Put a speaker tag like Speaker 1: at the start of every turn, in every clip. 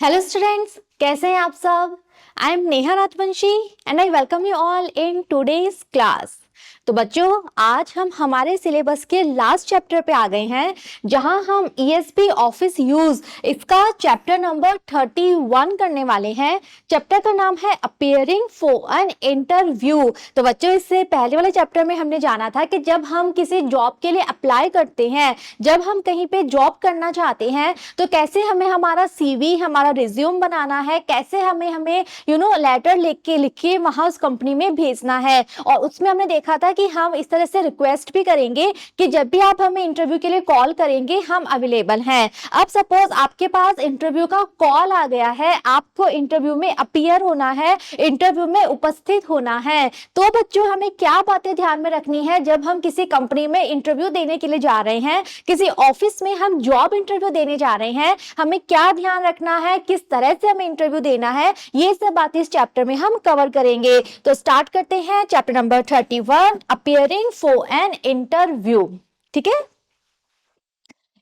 Speaker 1: Hello students, कैसे हैं आप सब। I am Neha Rajvanshi and I welcome you all in today's class. तो बच्चों, आज हम हमारे सिलेबस के लास्ट चैप्टर पे आ गए हैं, जहां हम ईएसपी ऑफिस यूज इसका चैप्टर नंबर 31 करने वाले हैं। चैप्टर का नाम है अपीयरिंग फॉर एन इंटरव्यू। तो बच्चों, इससे पहले वाले चैप्टर में हमने जाना था कि जब हम किसी जॉब के लिए अप्लाई करते हैं, जब हम कहीं पे जॉब करना चाहते हैं, तो कैसे हमें हमारा सीवी, हमारा रिज्यूम बनाना है, कैसे हमें लेटर लिख के वहां उस कंपनी में भेजना है। और उसमें हमने देखा था कि हम इस तरह से रिक्वेस्ट भी करेंगे कि जब भी आप हमें इंटरव्यू के लिए कॉल करेंगे, हम अवेलेबल हैं। अब सपोज आपके पास इंटरव्यू का कॉल आ गया है, आपको इंटरव्यू में अपीयर होना है, इंटरव्यू में उपस्थित होना है, तो बच्चों हमें क्या बातें ध्यान में रखनी है जब हम किसी कंपनी में इंटरव्यू देने के लिए जा रहे हैं, किसी ऑफिस में हम जॉब इंटरव्यू देने जा रहे हैं, हमें क्या ध्यान रखना है, किस तरह से हमें इंटरव्यू देना है, ये सब बातें इस चैप्टर में हम कवर करेंगे। तो स्टार्ट करते हैं chapter number 31, appearing for an interview। ठीक है।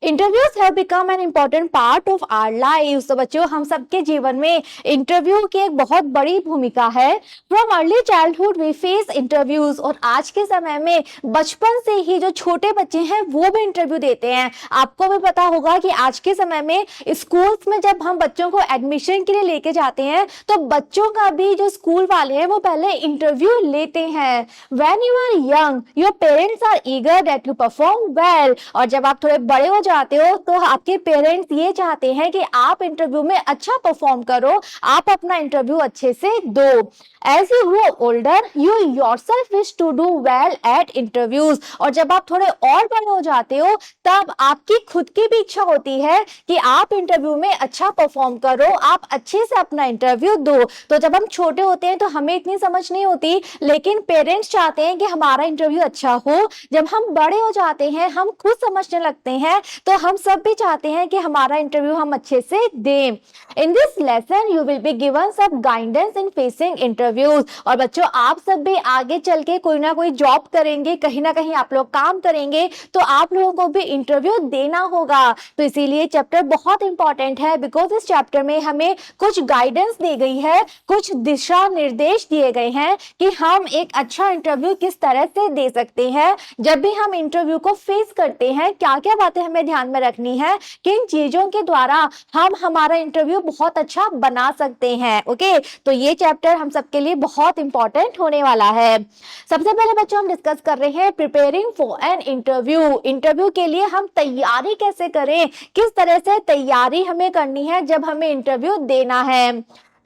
Speaker 1: Interviews have become an important part of our life. तो बच्चों, हम सबके जीवन में इंटरव्यू की एक बहुत बड़ी भूमिका है। From early childhood we face interviews. और आज के समय में बचपन से ही जो छोटे बच्चे हैं वो भी इंटरव्यू देते हैं। आपको भी पता होगा कि आज के समय में स्कूल्स में जब हम बच्चों को एडमिशन के लिए लेके जाते हैं, तो बच्चों का भी जो स्कूल वाले हैं वो पहले इंटरव्यू लेते हैं। When you are young your parents are eager that you perform well. और जब आप थोड़े बड़े हो जाते हो तो आपके पेरेंट्स ये चाहते हैं कि आप इंटरव्यू में अच्छा परफॉर्म करो, आप अपना इंटरव्यू अच्छे से दो। As you grow older, you yourself wish to do well at interviews। और जब आप थोड़े और बड़े हो जाते हो, तब आपकी खुद की भी इच्छा होती है कि आप इंटरव्यू में अच्छा परफॉर्म करो, आप अच्छे से अपना इंटरव्यू दो। तो जब हम छोटे होते हैं तो हमें इतनी समझ नहीं होती, लेकिन पेरेंट्स चाहते हैं कि हमारा इंटरव्यू अच्छा हो। जब हम बड़े हो जाते हैं, हम खुद समझने लगते हैं, तो हम सब भी चाहते हैं कि हमारा इंटरव्यू हम अच्छे से दें। In this lesson you will be given some guidance in facing interviews. और बच्चों, आप सब भी आगे चल के कोई ना कोई जॉब करेंगे, कहीं ना कहीं आप लोग काम करेंगे, तो आप लोगों को भी इंटरव्यू देना होगा। तो इसीलिए चैप्टर बहुत इंपॉर्टेंट है, बिकॉज इस चैप्टर में हमें कुछ गाइडेंस दी गई है, कुछ दिशा निर्देश दिए गए हैं कि हम एक अच्छा इंटरव्यू किस तरह से दे सकते हैं। जब भी हम इंटरव्यू को फेस करते हैं, क्या क्या बातें हमें ध्यान में रखनी है, किन चीजों के द्वारा हम हमारा इंटरव्यू बहुत अच्छा बना सकते हैं। ओके, तो ये चैप्टर हम सबके लिए बहुत इंपॉर्टेंट होने वाला है। सबसे पहले बच्चों, हम डिस्कस कर रहे हैं preparing for an interview. Interview के लिए हम तैयारी कैसे करें, किस तरह से तैयारी हमें करनी है जब हमें इंटरव्यू देना है।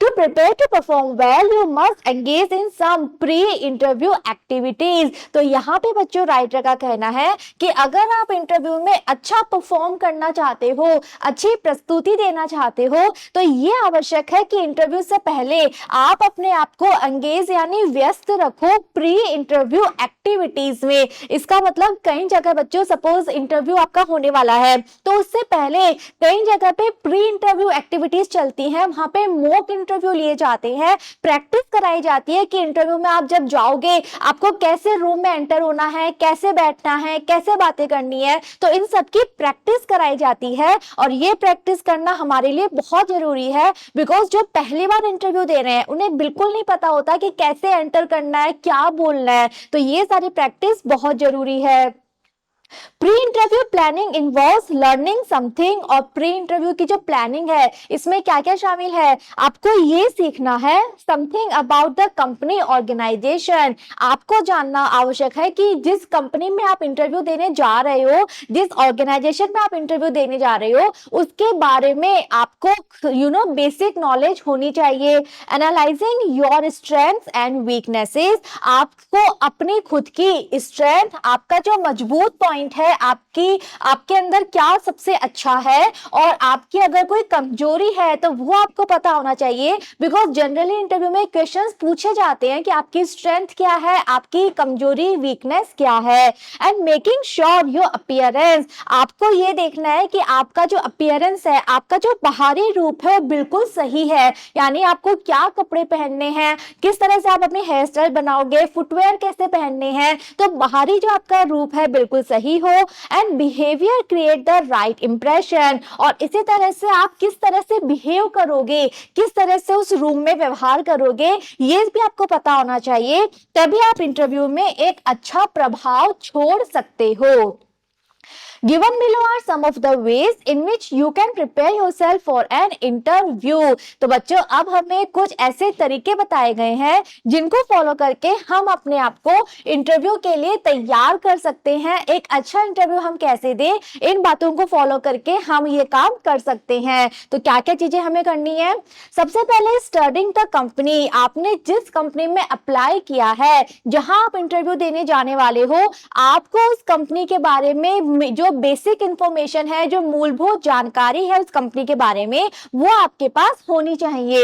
Speaker 1: To prepare to perform well, you must engage in some pre-interview activities। तो यहाँ पे बच्चों राइटर का कहना है कि अगर आप इंटरव्यू में अच्छा परफॉर्म करना चाहते हो, अच्छी प्रस्तुति देना चाहते हो, तो ये आवश्यक है कि इंटरव्यू से पहले आप अपने आप को एंगेज यानी व्यस्त रखो प्री इंटरव्यू एक्टिविटीज में। इसका मतलब कई जगह बच्चों, सपोज इंटरव्यू आपका होने वाला है, तो उससे पहले कई जगह पे प्री इंटरव्यू एक्टिविटीज चलती हैं, वहां पे मॉक इंटरव्यू लिए जाते हैं, प्रैक्टिस कराई जाती है कि इंटरव्यू में आप जब जाओगे आपको कैसे रूम में एंटर होना है, कैसे बैठना है, कैसे बातें करनी है। तो इन सब की प्रैक्टिस कराई जाती है, और ये प्रैक्टिस करना हमारे लिए बहुत जरूरी है, बिकॉज जो पहली बार इंटरव्यू दे रहे हैं उन्हें बिल्कुल नहीं पता होता कि कैसे एंटर करना है, क्या बोलना है। तो ये सारी प्रैक्टिस बहुत जरूरी है। Pre interview planning involves learning something. और प्री इंटरव्यू की जो प्लानिंग है, इसमें क्या क्या शामिल है, आपको ये सीखना है something about the company organisation. आपको जानना आवश्यक है कि जिस कंपनी में आप इंटरव्यू देने जा रहे हो, जिस ऑर्गेनाइजेशन में आप इंटरव्यू देने जा रहे हो, उसके बारे में आपको बेसिक नॉलेज होनी चाहिए। Analysing your strengths and weaknesses. आपको अपनी खुद की स्ट्रेंथ, आपका जो मजबूत पॉइंट है, आपके अंदर क्या सबसे अच्छा है, और आपकी अगर कोई कमजोरी है तो वो आपको पता होना चाहिए। बिकॉज जनरली इंटरव्यू में क्वेश्चंस पूछे जाते हैं कि आपकी स्ट्रेंथ क्या है, आपकी कमजोरी वीकनेस क्या है। And making sure your appearance. आपको ये देखना है कि आपका जो अपीयरेंस है, आपका जो बाहरी रूप है, बिल्कुल सही है। यानी आपको क्या कपड़े पहनने हैं, किस तरह से आप अपनी हेयर स्टाइल बनाओगे, फुटवेयर कैसे पहनने हैं, तो बाहरी जो आपका रूप है बिल्कुल सही सही हो, and behaviour create the right impression, और इसी तरह से आप किस तरह से बिहेव करोगे, किस तरह से उस रूम में व्यवहार करोगे, ये भी आपको पता होना चाहिए, तभी आप इंटरव्यू में एक अच्छा प्रभाव छोड़ सकते हो। Given below are some of the ways in which you can prepare yourself for an interview। तो बच्चों अब हमें कुछ ऐसे तरीके बताए गए हैं जिनको फॉलो करके हम अपने आप को इंटरव्यू के लिए तैयार कर सकते हैं। एक अच्छा इंटरव्यू हम कैसे दें, इन बातों को फॉलो करके हम ये काम कर सकते हैं। तो क्या क्या चीजें हमें करनी है? सबसे पहले स्टडिंग द कंपनी, आपने जिस कंपनी में अप्लाई किया है, जहां आप इंटरव्यू देने जाने वाले हो, आपको उस कंपनी के बारे में जो बेसिक इंफॉर्मेशन है, जो मूलभूत जानकारी है उस कंपनी के बारे में, वो आपके पास होनी चाहिए।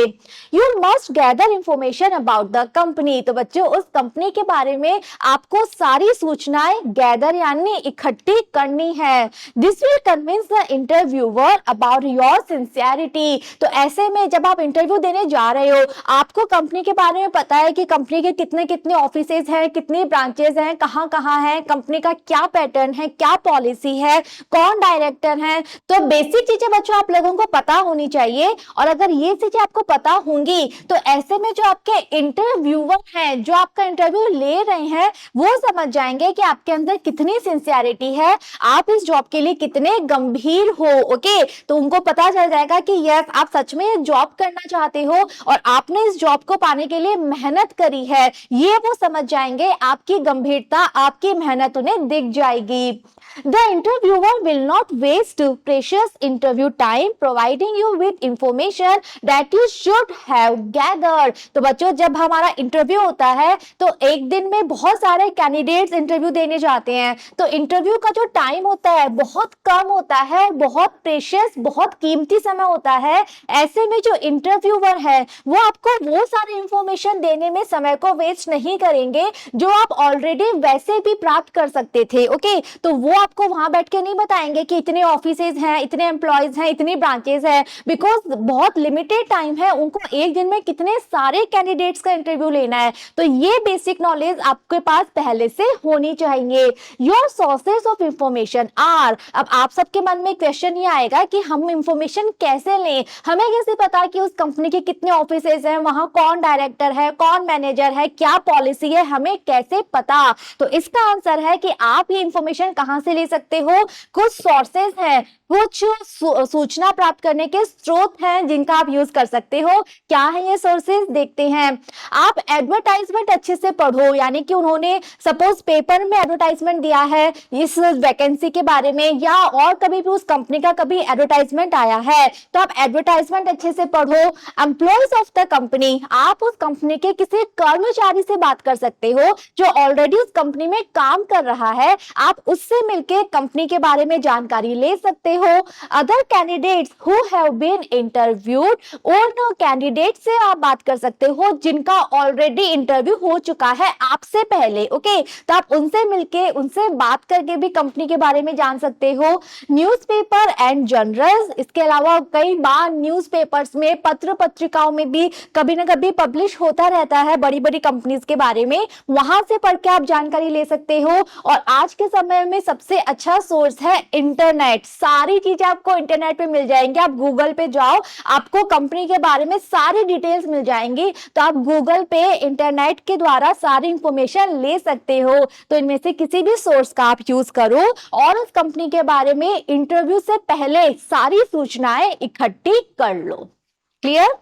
Speaker 1: You must gather information about the company. तो बच्चों उस कंपनी के बारे में आपको सारी सूचनाएं गैदर यानी इकट्ठी करनी है। This will convince the interviewer about your sincerity. तो ऐसे में जब आप इंटरव्यू देने जा रहे हो, आपको कंपनी के बारे में पता है कि कंपनी के कितने कितने ऑफिसेज हैं, कितनी ब्रांचेस हैं, कहां कहां है, कंपनी का क्या पैटर्न है, क्या पॉलिसी है, कौन डायरेक्टर है। तो बेसिक चीजें बच्चों आप लोगों को पता होनी चाहिए, और अगर ये चीजें आपको पता होंगी तो ऐसे में जो आपके इंटरव्यूअर हैं, जो आपका इंटरव्यू ले रहे हैं, वो समझ जाएंगे कि आपके अंदर कितनी सिंसियरिटी है, आप इस जॉब के लिए कितने गंभीर हो। ओके, तो उनको पता चल जाएगा कि यस आप सच में जॉब करना चाहते हो और आपने इस जॉब को पाने के लिए मेहनत करी है। ये वो समझ जाएंगे, आपकी गंभीरता, आपकी मेहनत उन्हें दिख जाएगी। The interviewer will not waste precious interview time providing you with information that you should have gathered। तो बच्चों जब हमारा इंटरव्यू होता है तो एक दिन में बहुत सारे कैंडिडेट्स इंटरव्यू देने जाते हैं, तो इंटरव्यू का जो टाइम होता है बहुत कम होता है, बहुत प्रेशियस, बहुत कीमती समय होता है। ऐसे में जो इंटरव्यूअर है वो आपको वो सारी इंफॉर्मेशन देने में समय को वेस्ट नहीं करेंगे जो आप ऑलरेडी वैसे भी प्राप्त कर सकते थे। ओके, तो वो आपको वहां बैठ के नहीं बताएंगे कि इतने ऑफिसेज हैं, इतने एम्प्लॉयज हैं, इतनी ब्रांचेस हैं, बिकॉज बहुत लिमिटेड टाइम है, उनको एक दिन में कितने सारे कैंडिडेट्स का इंटरव्यू लेना है। तो ये बेसिक नॉलेज आपके पास पहले से होनी चाहिए। Your sources of information are, अब आप सबके मन में क्वेश्चन ये आएगा कि हम इंफॉर्मेशन कैसे लें, हमें कैसे पता कि उस कंपनी के कितने ऑफिसेज हैं, वहां कौन डायरेक्टर है, कौन मैनेजर है, क्या पॉलिसी है, हमें कैसे पता? तो इसका आंसर है कि आप ये इंफॉर्मेशन कहां से ले सकते हो। कुछ सोर्सेज हैं, कुछ सूचना प्राप्त करने के स्रोत हैं जिनका आप यूज कर सकते हो। क्या है ये सोर्सेज, देखते हैं। आप एडवर्टाइजमेंट अच्छे से पढ़ो, यानी कि उन्होंने सपोज पेपर में एडवर्टाइजमेंट दिया है इस वैकेंसी के बारे में, या और कभी भी उस कंपनी का कभी एडवर्टाइजमेंट आया है, तो आप एडवर्टाइजमेंट अच्छे से पढ़ो। एम्प्लॉयज ऑफ द कंपनी, आप उस कंपनी के किसी कर्मचारी से बात कर सकते हो जो ऑलरेडी उस कंपनी में काम कर रहा है, आप उससे मिलकर कंपनी के बारे में जानकारी ले सकते हो। Other candidates who have been interviewed, उन कैंडिडेट से आप बात कर सकते हो जिनका ऑलरेडी इंटरव्यू हो चुका है आपसे पहले। ओके, तो आप उनसे मिलके, उनसे बात करके भी कंपनी के बारे में जान सकते हो। न्यूज़पेपर एंड जर्नल्स, इसके अलावा कई बार न्यूज़पेपर्स में, पत्र पत्रिकाओं में भी कभी ना कभी पब्लिश होता रहता है बड़ी बड़ी कंपनीज के बारे में, वहां से पढ़ के आप जानकारी ले सकते हो। और आज के समय में सबसे अच्छा सोर्स है इंटरनेट, सारी चीजें आपको इंटरनेट पे मिल जाएंगी। आप गूगल पे जाओ, आपको कंपनी के बारे में सारी डिटेल्स मिल जाएंगी, तो आप गूगल पे इंटरनेट के द्वारा सारी इंफॉर्मेशन ले सकते हो। तो इनमें से किसी भी सोर्स का आप यूज करो और उस कंपनी के बारे में इंटरव्यू से पहले सारी सूचनाएं इकट्ठी कर लो। क्लियर?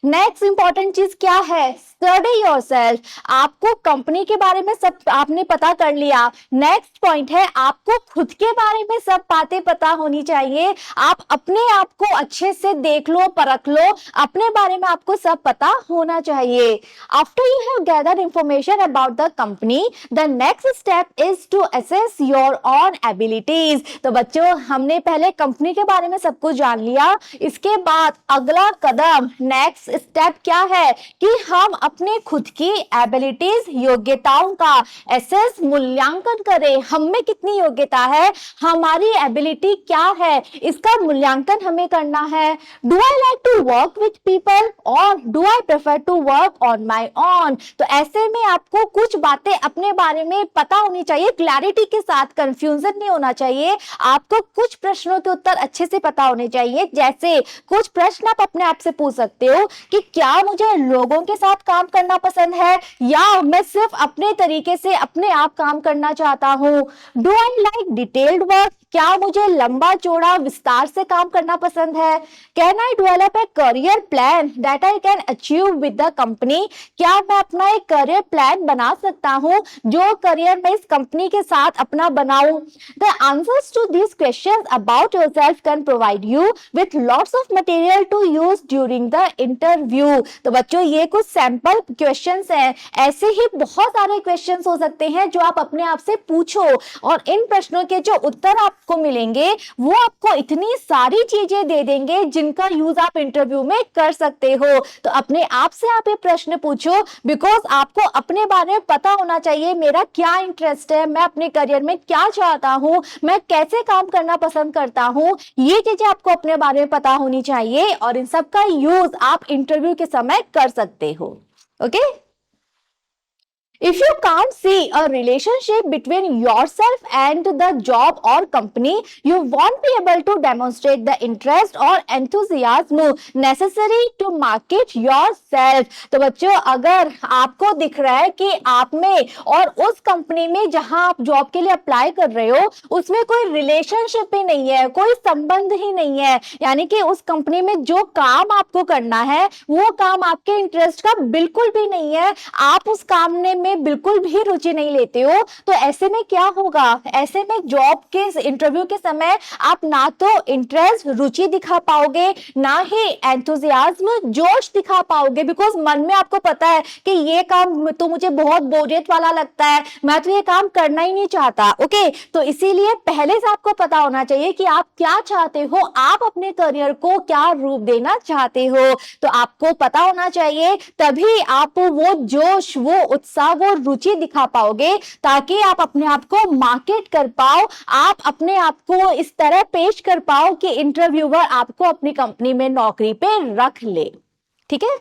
Speaker 1: नेक्स्ट इंपॉर्टेंट चीज क्या है? Study yourself. आपको कंपनी के बारे में सब आपने पता कर लिया। नेक्स्ट पॉइंट है आपको खुद के बारे में सब बातें पता होनी चाहिए। आप अपने आप को अच्छे से देख लो, परख लो, अपने बारे में आपको सब पता होना चाहिए। After you have gathered information about the company, the next step is to assess your own abilities. तो बच्चों हमने पहले कंपनी के बारे में सब कुछ जान लिया, इसके बाद अगला कदम नेक्स्ट नेक्स्ट स्टेप क्या है कि हम अपने खुद की एबिलिटीज, योग्यताओं का एसेस, मूल्यांकन करें। हम में कितनी योग्यता है, हमारी एबिलिटी क्या है, इसका मूल्यांकन हमें करना है। Do I like to work with people और do I prefer to work on my own. तो ऐसे में आपको कुछ बातें अपने बारे में पता होनी चाहिए, क्लैरिटी के साथ, कंफ्यूजन नहीं होना चाहिए। आपको कुछ प्रश्नों के उत्तर अच्छे से पता होने चाहिए। जैसे कुछ प्रश्न आप अपने आप से पूछ सकते हो कि क्या मुझे लोगों के साथ काम करना पसंद है या मैं सिर्फ अपने तरीके से अपने आप काम करना चाहता हूं। Do I like detailed work, क्या मुझे लंबा चौड़ा विस्तार से काम करना पसंद है। Can I develop a career plan that I can achieve with the company, क्या मैं अपना एक करियर प्लान बना सकता हूं जो करियर मैं इस कंपनी के साथ अपना बनाऊं। The answers to these questions about yourself can provide you with lots of material to use during the interview. तो बच्चों ये कुछ सैंपल क्वेश्चंस हैं, ऐसे ही बहुत सारे क्वेश्चंस हो सकते हैं जो आप अपने आप से पूछो और इन प्रश्नों के जो उत्तर आपको मिलेंगे वो आपको इतनी सारी चीजें दे देंगे जिनका यूज आप इंटरव्यू में कर सकते हो। तो अपने आप से आप ये प्रश्न पूछो, बिकॉज आपको अपने बारे में पता होना चाहिए, मेरा क्या इंटरेस्ट है, मैं अपने करियर में क्या चाहता हूं, मैं कैसे काम करना पसंद करता हूं। ये चीजें आपको अपने बारे में पता होनी चाहिए और इन सब का यूज आप इंटरव्यू के समय कर सकते हो। Okay If you can't see a relationship between yourself and the job or company, you won't be able to demonstrate the interest or enthusiasm necessary to market yourself. तो बच्चों अगर आपको दिख रहा है कि आप में और उस कंपनी में जहां आप जॉब के लिए अप्लाई कर रहे हो उसमें कोई रिलेशनशिप ही नहीं है, कोई संबंध ही नहीं है, यानी कि उस कंपनी में जो काम आपको करना है वो काम आपके इंटरेस्ट का बिल्कुल भी नहीं है, आप उस काम में बिल्कुल भी रुचि नहीं लेते हो, तो ऐसे में क्या होगा, ऐसे में जॉब के इंटरव्यू के समय आप ना तो इंटरेस्ट, रुचि दिखा पाओगे, ना ही एंथुसियाज्म, जोश दिखा पाओगे, बिकॉज मन में आपको पता है कि ये काम तो मुझे बहुत बोरियत वाला लगता है, मैं तो ये काम करना ही नहीं चाहता। ओके, तो इसीलिए पहले से आपको पता होना चाहिए कि आप क्या चाहते हो, आप अपने करियर को क्या रूप देना चाहते हो। तो आपको पता होना चाहिए, तभी आप वो जोश, वो उत्साह, वो रुचि दिखा पाओगे, ताकि आप अपने आप को मार्केट कर पाओ, आप अपने आप को इस तरह पेश कर पाओ कि इंटरव्यूअर आपको अपनी कंपनी में नौकरी पे रख ले। ठीक है।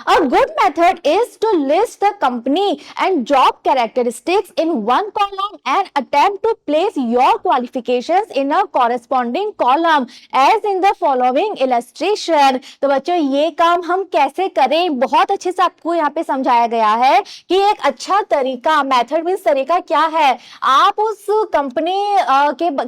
Speaker 1: A good method is to list the company and job characteristics in one column and attempt to place your qualifications in a corresponding column as in the following illustration। तो बच्चों ये काम हम कैसे करें, बहुत अच्छे से आपको यहाँ पे समझाया गया है कि एक अच्छा तरीका, मेथड मीन्स तरीका क्या है। आप उस कंपनी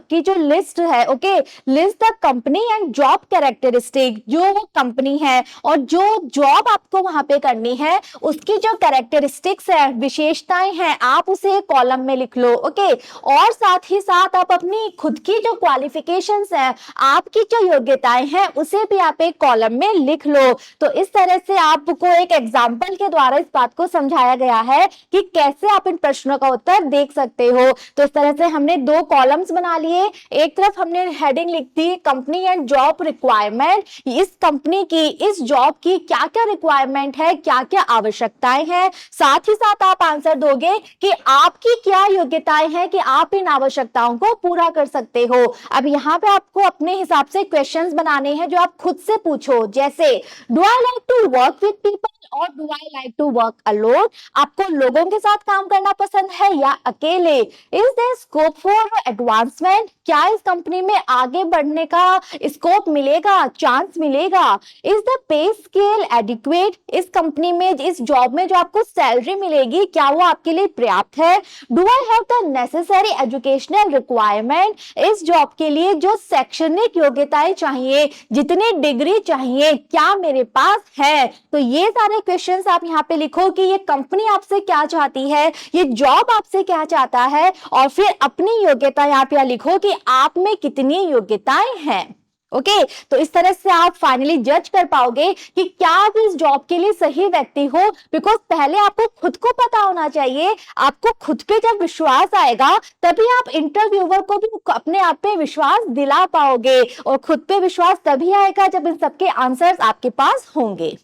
Speaker 1: की जो लिस्ट है, okay, list the company and job characteristic, जो वो कंपनी है और जो जॉब आपको वहां पे करनी है उसकी जो कैरेक्टरिस्टिक्स है, विशेषताएं हैं, आप उसे कॉलम में लिख लो। ओके, और साथ ही साथ आप अपनी खुद की जो क्वालिफिकेशंस है, आपकी जो योग्यताएं हैं, उसे भी आप एक कॉलम में लिख लो। तो इस तरह से आपको एक एग्जाम्पल के द्वारा इस बात को समझाया गया है कि कैसे आप इन प्रश्नों का उत्तर देख सकते हो। तो इस तरह से हमने दो कॉलम्स बना लिए, एक तरफ हमने हेडिंग लिख दी कंपनी एंड जॉब रिक्वायरमेंट, इस कंपनी की, इस जॉब की क्या क्या रिक्वायरमेंट है, क्या क्या आवश्यकताएं हैं, साथ ही साथ आप आंसर दोगे कि आपकी क्या योग्यताएं हैं कि आप इन आवश्यकताओं को पूरा कर सकते हो। अब यहाँ पे आपको अपने हिसाब से क्वेश्चंस बनाने हैं जो आप खुद से पूछो, जैसे do I like to work with people और do I like to work alone, आपको लोगों के साथ काम करना पसंद है या अकेले। Is there scope for advancement, क्या इस कंपनी में आगे बढ़ने का स्कोप मिलेगा, चांस मिलेगा। Is the pay scale adequate, इस कंपनी में, इस जॉब में जो आपको सैलरी मिलेगी क्या वो आपके लिए पर्याप्त है। Do I have the necessary educational requirement, इस जॉब के लिए जो शैक्षणिक योग्यताएं चाहिए, जितनी डिग्री चाहिए, क्या मेरे पास है। तो ये सारे क्वेश्चंस आप यहाँ पे लिखो कि ये कंपनी आपसे क्या चाहती है, ये जॉब आपसे क्या चाहता है, और फिर अपनी योग्यता यहाँ पे लिखो कि आप में कितनी योग्यताएं हैं। ओके तो इस तरह से आप फाइनली जज कर पाओगे कि क्या आप इस जॉब के लिए सही व्यक्ति हो, बिकॉज पहले आपको खुद को पता होना चाहिए। आपको खुद पे जब विश्वास आएगा तभी आप इंटरव्यूअर को भी अपने आप पे विश्वास दिला पाओगे, और खुद पे विश्वास तभी आएगा जब इन सबके आंसर्स आपके पास होंगे।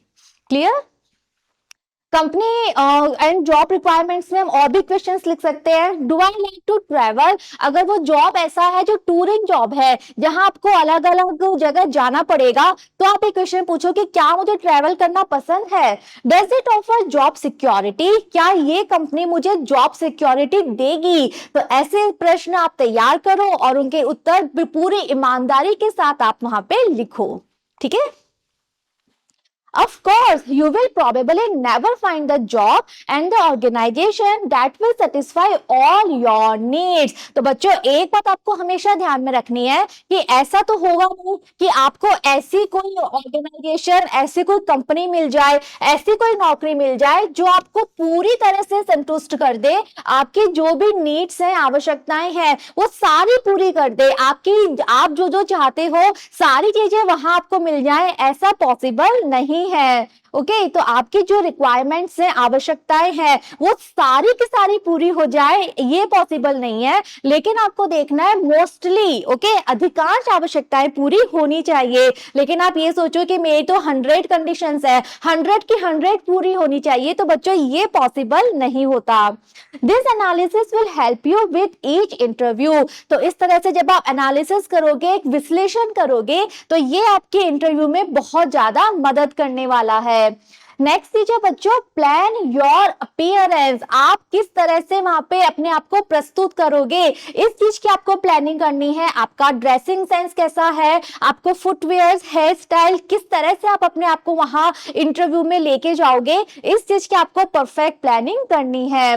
Speaker 1: Clear? Company and job requirements में हम और भी क्वेश्चंस लिख सकते हैं। Do I like to travel? अगर वो जॉब ऐसा है जो टूरिंग जॉब है जहां आपको अलग अलग जगह जाना पड़ेगा, तो आप एक क्वेश्चन पूछो कि क्या मुझे ट्रैवल करना पसंद है। Does it offer job security? क्या ये कंपनी मुझे जॉब सिक्योरिटी देगी? तो ऐसे प्रश्न आप तैयार करो और उनके उत्तर पूरी ईमानदारी के साथ आप वहां पे लिखो। ठीक है? Of course, you will probably never find the job and the organization that will satisfy all your needs. तो बच्चों एक बात आपको हमेशा ध्यान में रखनी है कि ऐसा तो होगा नहीं कि आपको ऐसी कोई ऑर्गेनाइजेशन, ऐसी कोई कंपनी मिल जाए, ऐसी कोई नौकरी मिल जाए जो आपको पूरी तरह से संतुष्ट कर दे, आपकी जो भी नीड्स हैं, आवश्यकताएं हैं, वो सारी पूरी कर दे, आपकी आप जो जो चाहते हो सारी चीजें वहां आपको मिल जाए, ऐसा पॉसिबल नहीं है। ओके तो आपकी जो रिक्वायरमेंट्स हैं, आवश्यकताएं हैं, वो सारी की सारी पूरी हो जाए, ये पॉसिबल नहीं है। लेकिन आपको देखना है मोस्टली, ओके अधिकांश आवश्यकताएं पूरी होनी चाहिए। लेकिन आप ये सोचो कि मेरी तो 100 कंडीशंस है, 100 की 100 पूरी होनी चाहिए, तो बच्चों ये पॉसिबल नहीं होता। This analysis will help you with each interview. तो इस तरह से जब आप एनालिसिस करोगे, एक विश्लेषण करोगे, तो ये आपके इंटरव्यू में बहुत ज्यादा मदद करने वाला है। नेक्स्ट चीज है बच्चों, प्लान योर अपीयरेंस। आप किस तरह से वहां पे अपने आप को प्रस्तुत करोगे, इस चीज की आपको प्लानिंग करनी है। आपका ड्रेसिंग सेंस कैसा है, आपको फुटवेयर, हेयर स्टाइल, किस तरह से आप अपने आप को वहां इंटरव्यू में लेके जाओगे, इस चीज की आपको परफेक्ट प्लानिंग करनी है।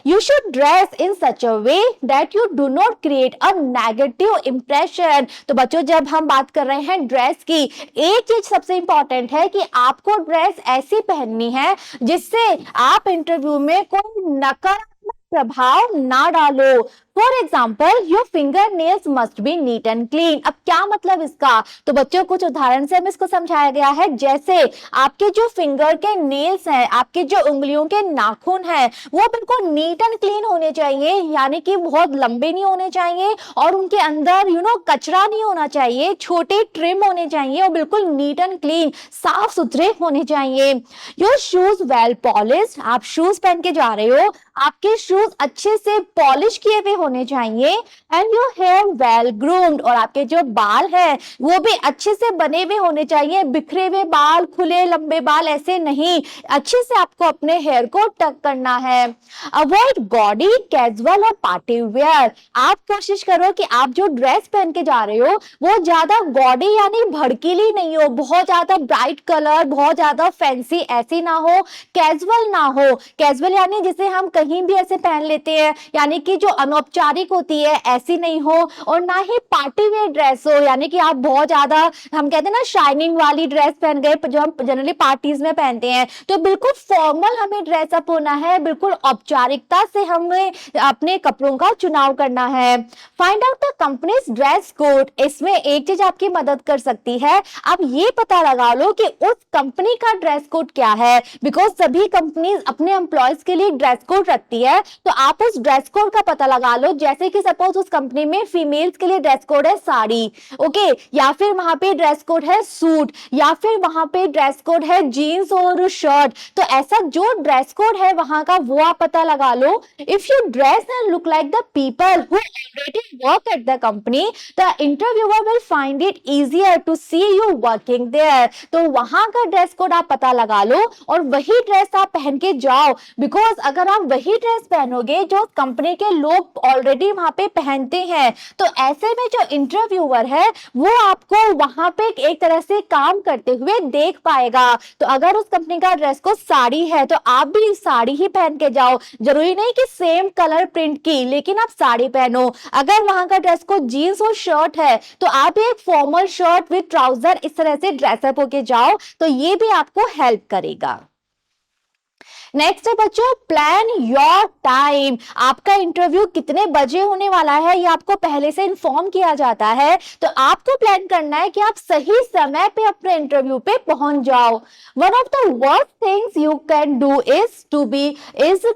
Speaker 1: You should dress in such a way that you do not create a negative impression. तो बच्चों जब हम बात कर रहे हैं ड्रेस की, एक चीज सबसे इंपॉर्टेंट है कि आपको ड्रेस ऐसी पहननी है जिससे आप इंटरव्यू में कोई नकारात्मक प्रभाव ना डालो। For example your finger nails must be neat and clean. अब क्या मतलब इसका, तो बच्चों कुछ उदाहरण से हमें इसको समझाया गया है। जैसे आपके जो फिंगर के नेल्स हैं, आपके जो उंगलियों के नाखून हैं, वो बिल्कुल नीट एंड क्लीन होने चाहिए, यानी कि बहुत लंबे नहीं होने चाहिए और उनके अंदर कचरा नहीं होना चाहिए, छोटे ट्रिम होने चाहिए और बिल्कुल नीट एंड क्लीन, साफ सुथरे होने चाहिए। Your shoes well polished. आप शूज पहन के जा रहे हो, आपके शूज अच्छे से पॉलिश किए हुए होने चाहिए। And your hair well groomed. और आपके जो बाल है वो भी अच्छे से बने हुए होने चाहिए, बिखरे हुए बाल, खुले लंबे बाल ऐसे नहीं, अच्छे से आपको अपने हेयर को टक करना है। अवॉइड गॉडी, कैजुअल और पार्टी वेयर। आप कोशिश करो कि आप जो ड्रेस पहन के जा रहे हो वो ज्यादा गॉडी यानी भड़कीली नहीं हो, बहुत ज्यादा ब्राइट कलर, बहुत ज्यादा फैंसी ऐसी ना हो, कैजुअल ना हो। कैजुअल यानी जिसे हम कहीं भी ऐसे पहन लेते हैं, यानी कि जो अनौपचारिक होती है ऐसी नहीं हो, और ना ही पार्टी वेयर ड्रेस हो, यानी कि आप बहुत ज्यादा, हम कहते हैं ना शाइनिंग वाली ड्रेस पहन गए जो हम जनरली पार्टीज में पहनते हैं। तो बिल्कुल फॉर्मल हमें ड्रेसअप होना है, बिल्कुल औपचारिकता से हमें अपने कपड़ों का चुनाव करना है। Find out the companies dress code. इसमें एक चीज आपकी मदद कर सकती है, आप ये पता लगा लो कि उस कंपनी का ड्रेस कोड क्या है, बिकॉज सभी कंपनीज अपने एम्प्लॉयज के लिए ड्रेस कोड रखती है। तो आप उस ड्रेस कोड का पता लगा लो, जैसे कि सपोज उस कंपनी में फीमेल्स के लिए ड्रेस कोड है साड़ी, ओके, या फिर वहां पे ड्रेस कोड है सूट, या फिर वहां पे ड्रेस कोड है जीन्स और शर्ट। तो ऐसा जो ड्रेस कोड है वहां का वो आप पता लगा लो। If you dress and look like the people who already work at the company, the interviewer will find it easier to see you working there. तो वहां का ड्रेस कोड आप पता लगा लो और वही ड्रेस आप पहन के जाओ, बिकॉज अगर आप वही ड्रेस पहनोगे जो कंपनी के लोग ऑलरेडी वहां पे पहनते हैं, तो ऐसे में जो इंटरव्यूअर है वो आपको वहां पे एक तरह से काम करते हुए देख पाएगा। तो अगर उस कंपनी का ड्रेस कोड साड़ी है तो आप भी साड़ी ही पहन के जाओ, जरूरी नहीं कि सेम कलर प्रिंट की, लेकिन आप साड़ी पहनो। अगर वहां का ड्रेस कोड जीन्स और शर्ट है तो आप एक फॉर्मल शर्ट विद ट्राउजर इस तरह से ड्रेसअप होके जाओ, तो ये भी आपको हेल्प करेगा। नेक्स्ट है बच्चों, प्लान योर टाइम। आपका इंटरव्यू कितने बजे होने वाला है ये आपको पहले से इन्फॉर्म किया जाता है, तो आपको प्लान करना है कि आप सही समय पे अपने इंटरव्यू पे पहुंच जाओ। One of the worst things you can do is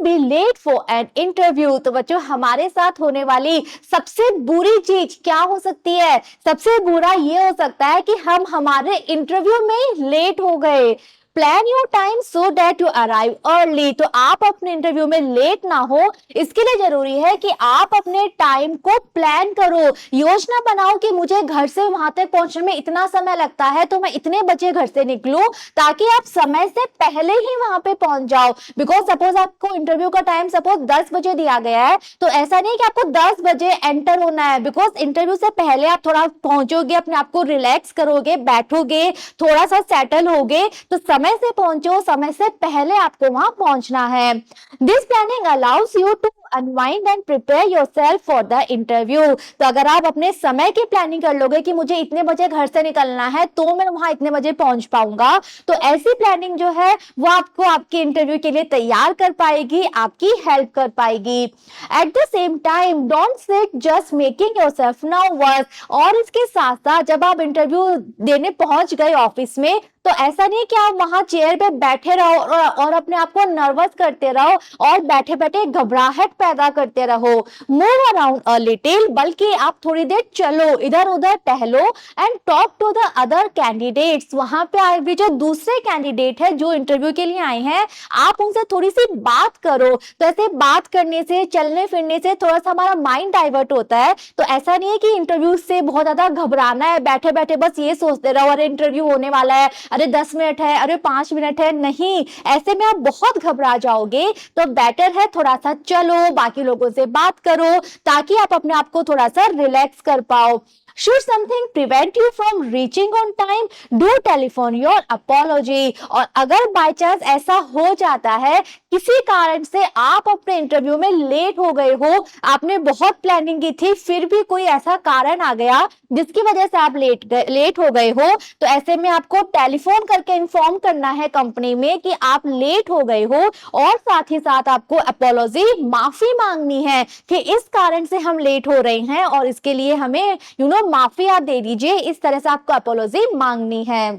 Speaker 1: be late for an interview. तो बच्चों हमारे साथ होने वाली सबसे बुरी चीज क्या हो सकती है? सबसे बुरा ये हो सकता है कि हम हमारे इंटरव्यू में लेट हो गए। Plan your time so that you arrive early. तो आप अपने इंटरव्यू में लेट ना हो, इसके लिए जरूरी है कि आप अपने टाइम को प्लान करो, योजना बनाओ कि मुझे घर से वहां तक पहुंचने में इतना समय लगता है, तो मैं इतने बजे घर से निकलूं ताकि आप समय से पहले ही वहां पे पहुंच जाओ। बिकॉज सपोज आपको इंटरव्यू का टाइम सपोज 10 बजे दिया गया है, तो ऐसा नहीं कि आपको 10 बजे एंटर होना है। बिकॉज इंटरव्यू से पहले आप थोड़ा पहुंचोगे, अपने आप को रिलैक्स करोगे, बैठोगे, थोड़ा सा सेटल होगे, तो समय से पहुंचो, समय से पहले आपको वहां पहुंचना है। This planning allows you to unwind and prepare yourself for the interview. तो अगर आप अपने समय की प्लानिंग कर लोगे कि मुझे इतने बजे घर से निकलना है तो मैं वहां इतने बजे पहुंच पाऊंगा, तो ऐसी प्लानिंग जो है वो आपको आपके इंटरव्यू के लिए तैयार कर पाएगी, आपकी हेल्प कर पाएगी। At the same time don't sit just making yourself nervous. और इसके साथ साथ जब आप इंटरव्यू देने पहुंच गए ऑफिस में, तो ऐसा नहीं कि आप वहां चेयर पे बैठे रहो और अपने आप को नर्वस करते रहो और बैठे बैठे घबराहट पैदा करते रहो। मूव अराउंड अ लिटिल, बल्कि आप थोड़ी देर चलो, इधर उधर टहलो and talk to the other candidates. वहां पे आए हुए जो दूसरे कैंडिडेट है जो इंटरव्यू के लिए आए हैं, आप उनसे थोड़ी सी बात करो। तो ऐसे बात करने से, चलने फिरने से थोड़ा सा हमारा माइंड डाइवर्ट होता है। तो ऐसा नहीं है कि इंटरव्यू से बहुत ज्यादा घबराना है, बैठे बैठे बस ये सोचते रहो अरे इंटरव्यू होने वाला है, अरे 10 मिनट है, अरे 5 मिनट है। नहीं, ऐसे में आप बहुत घबरा जाओगे। तो बेटर है थोड़ा सा चलो, बाकी लोगों से बात करो, ताकि आप अपने आप को थोड़ा सा रिलैक्स कर पाओ। Should something prevent you from reaching on time, do telephone your apology। और अगर बाय चांस ऐसा हो जाता है, किसी कारण से आप अपने इंटरव्यू में लेट हो गए हो, आपने बहुत प्लानिंग की थी, फिर भी कोई ऐसा कारण आ गया जिसकी वजह से आप लेट हो गए हो, तो ऐसे में आपको टेलीफोन करके इन्फॉर्म करना है कंपनी में कि आप लेट हो गए हो, और साथ ही साथ आपको अपॉलॉजी, माफी मांगनी है कि इस कारण से हम लेट हो रहे हैं और इसके लिए हमें माफी आप दे दीजिए। इस तरह से आपको अपॉलॉजी मांगनी है।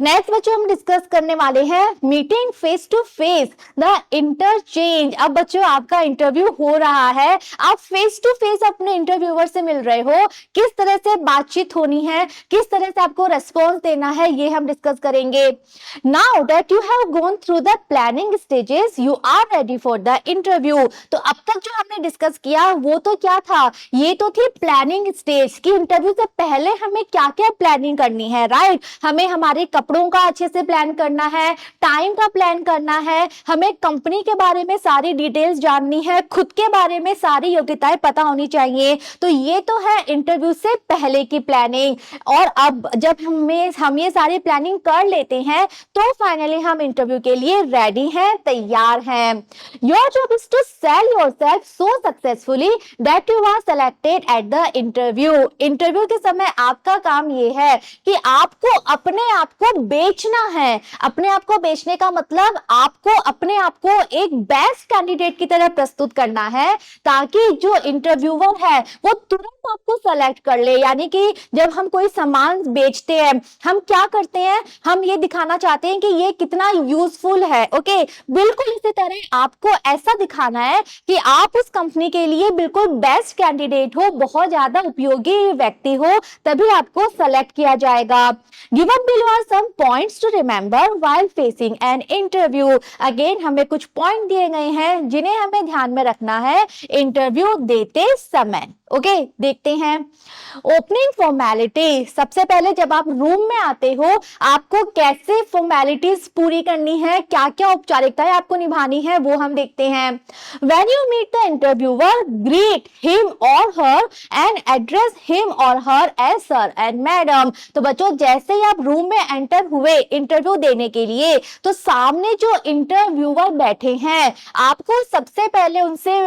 Speaker 1: नेक्स्ट बच्चों हम डिस्कस करने वाले हैं meeting face to face the interchange. अब बच्चों आपका इंटरव्यू हो रहा है, आप फेस टू फेस अपने इंटरव्यूअर से मिल रहे हो, किस तरह से बातचीत होनी है, किस तरह से आपको रेस्पॉन्स देना है, ये हम डिस्कस करेंगे। Now that you have gone through the planning stages, you are ready for the interview. तो अब तक जो हमने डिस्कस किया वो तो क्या था, ये तो थी प्लानिंग स्टेज की इंटरव्यू से पहले हमें क्या क्या प्लानिंग करनी है, राइट। हमें हमारे कपड़ों का अच्छे से प्लान करना है, टाइम का प्लान करना है, हमें कंपनी के बारे में सारी डिटेल्स जाननी है, खुद के बारे में सारी योग्यताएं पता होनी चाहिए। तो ये तो है इंटरव्यू से पहले की प्लानिंग। और अब जब हम ये सारी प्लानिंग कर लेते हैं, तो फाइनली हम इंटरव्यू के लिए रेडी हैं, तैयार हैं। Your job is to sell yourself so successfully that you are selected at the interview. Interview के समय आपका काम ये है कि आपको अपने आप को बेचना है। अपने आप को बेचने का मतलब आपको अपने आप को एक बेस्ट कैंडिडेट की तरह प्रस्तुत करना है, ताकि जो इंटरव्यूअर है वो तुरंत आपको सेलेक्ट कर ले। यानी कि जब हम कोई सामान बेचते हैं, हम क्या करते हैं, हम ये दिखाना चाहते हैं कि ये कितना यूजफुल है। ओके, बिल्कुल इसी तरह आपको ऐसा दिखाना है कि आप उस कंपनी के लिए बिल्कुल बेस्ट कैंडिडेट हो, बहुत ज्यादा उपयोगी व्यक्ति हो, तभी आपको सेलेक्ट किया जाएगा। Given below are some points to remember while facing an interview. Again हमें कुछ पॉइंट दिए गए हैं जिन्हें हमें ध्यान में रखना है इंटरव्यू देते समय। ओके, देखते हैं। ओपनिंग फॉर्मेलिटी, सबसे पहले जब आप रूम में आते हो आपको कैसे फॉर्मेलिटीज पूरी करनी है, क्या क्या औपचारिकताएं आपको निभानी है, वो हम देखते हैं। When you meet the interviewer, greet him or her and address him or her as sir and madam. तो बच्चों जैसे ही आप रूम में एंटर हुए इंटरव्यू देने के लिए, तो सामने जो इंटरव्यूअर बैठे हैं, आपको सबसे पहले उनसे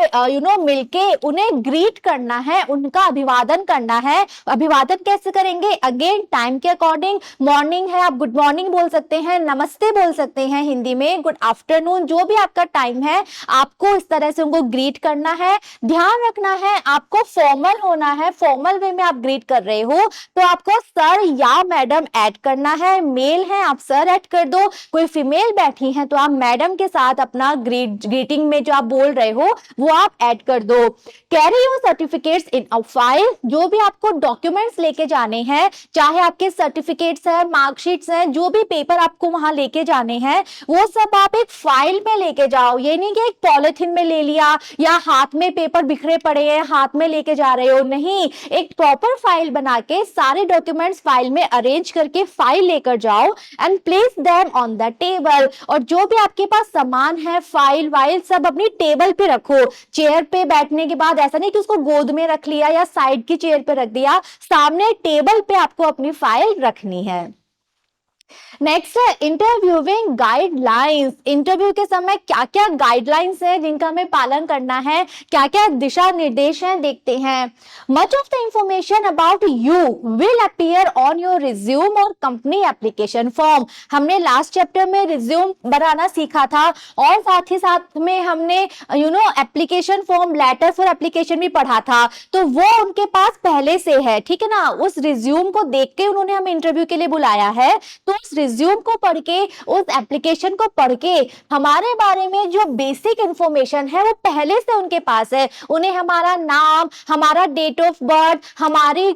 Speaker 1: मिलके उन्हें ग्रीट करना है, उनका अभिवादन करना है। अभिवादन कैसे करेंगे? अगेन टाइम के अकॉर्डिंग, मॉर्निंग है आप गुड मॉर्निंग बोल सकते हैं, नमस्ते बोल सकते हैं हिंदी में, गुड आफ्टरनून, जो भी आपका टाइम है आपको इस तरह से उनको ग्रीट करना है। ध्यान रखना है आपको फॉर्मल होना है, फॉर्मल वे में आप ग्रीट कर रहे हो तो आपको सर या मैडम ऐड करना है। मेल है आप सर ऐड कर दो, कोई फीमेल बैठी है तो आप मैडम के साथ अपना ग्रीटिंग में जो आप बोल रहे हो वो आप ऐड कर दो। Carry your certificates in a file, जो भी आपको डॉक्यूमेंट्स लेके जाने हैं, चाहे आपके सर्टिफिकेट्स है, मार्कशीट्स है, जो भी पेपर आपको वहां लेके जाने हैं वो सब आप एक फाइल में लेके जाओ। ये नहीं कि एक पॉलिथीन में ले लिया या हाथ में पेपर बिखरे पड़े हैं हाथ में लेके जा रहे हो, नहीं, एक प्रॉपर फाइल बना के सारे डॉक्यूमेंट्स फाइल में अरेंज करके फाइल लेकर जाओ and place them on the table. और जो भी आपके पास सामान है, फाइल वाइल सब अपनी टेबल पे रखो। चेयर पे बैठने के बाद ऐसा नहीं कि उसको गोद में रख लिया या साइड की चेयर पे रख दिया, सामने टेबल पे आपको अपनी फाइल रखनी है। नेक्स्ट है इंटरव्यूइंग गाइडलाइंस। इंटरव्यू के समय क्या क्या गाइडलाइंस है जिनका हमें पालन करना है, क्या क्या दिशा निर्देश हैं, देखते हैं। Much of the information about you will appear on your resume और कंपनी एप्लीकेशन फॉर्म। हमने लास्ट चैप्टर में रिज्यूम बनाना सीखा था और साथ ही साथ में हमने application form, letter for application भी पढ़ा था, तो वो उनके पास पहले से है, ठीक है ना। उस रिज्यूम को देख के उन्होंने हमें इंटरव्यू के लिए बुलाया है, तो उस रिज्यूम को पढ़ के, उस एप्लीकेशन को पढ़ के हमारे बारे में जो बेसिक इंफॉर्मेशन है वो पहले से उनके पास है। उन्हें हमारा नाम, हमारा डेट ऑफ बर्थ, हमारी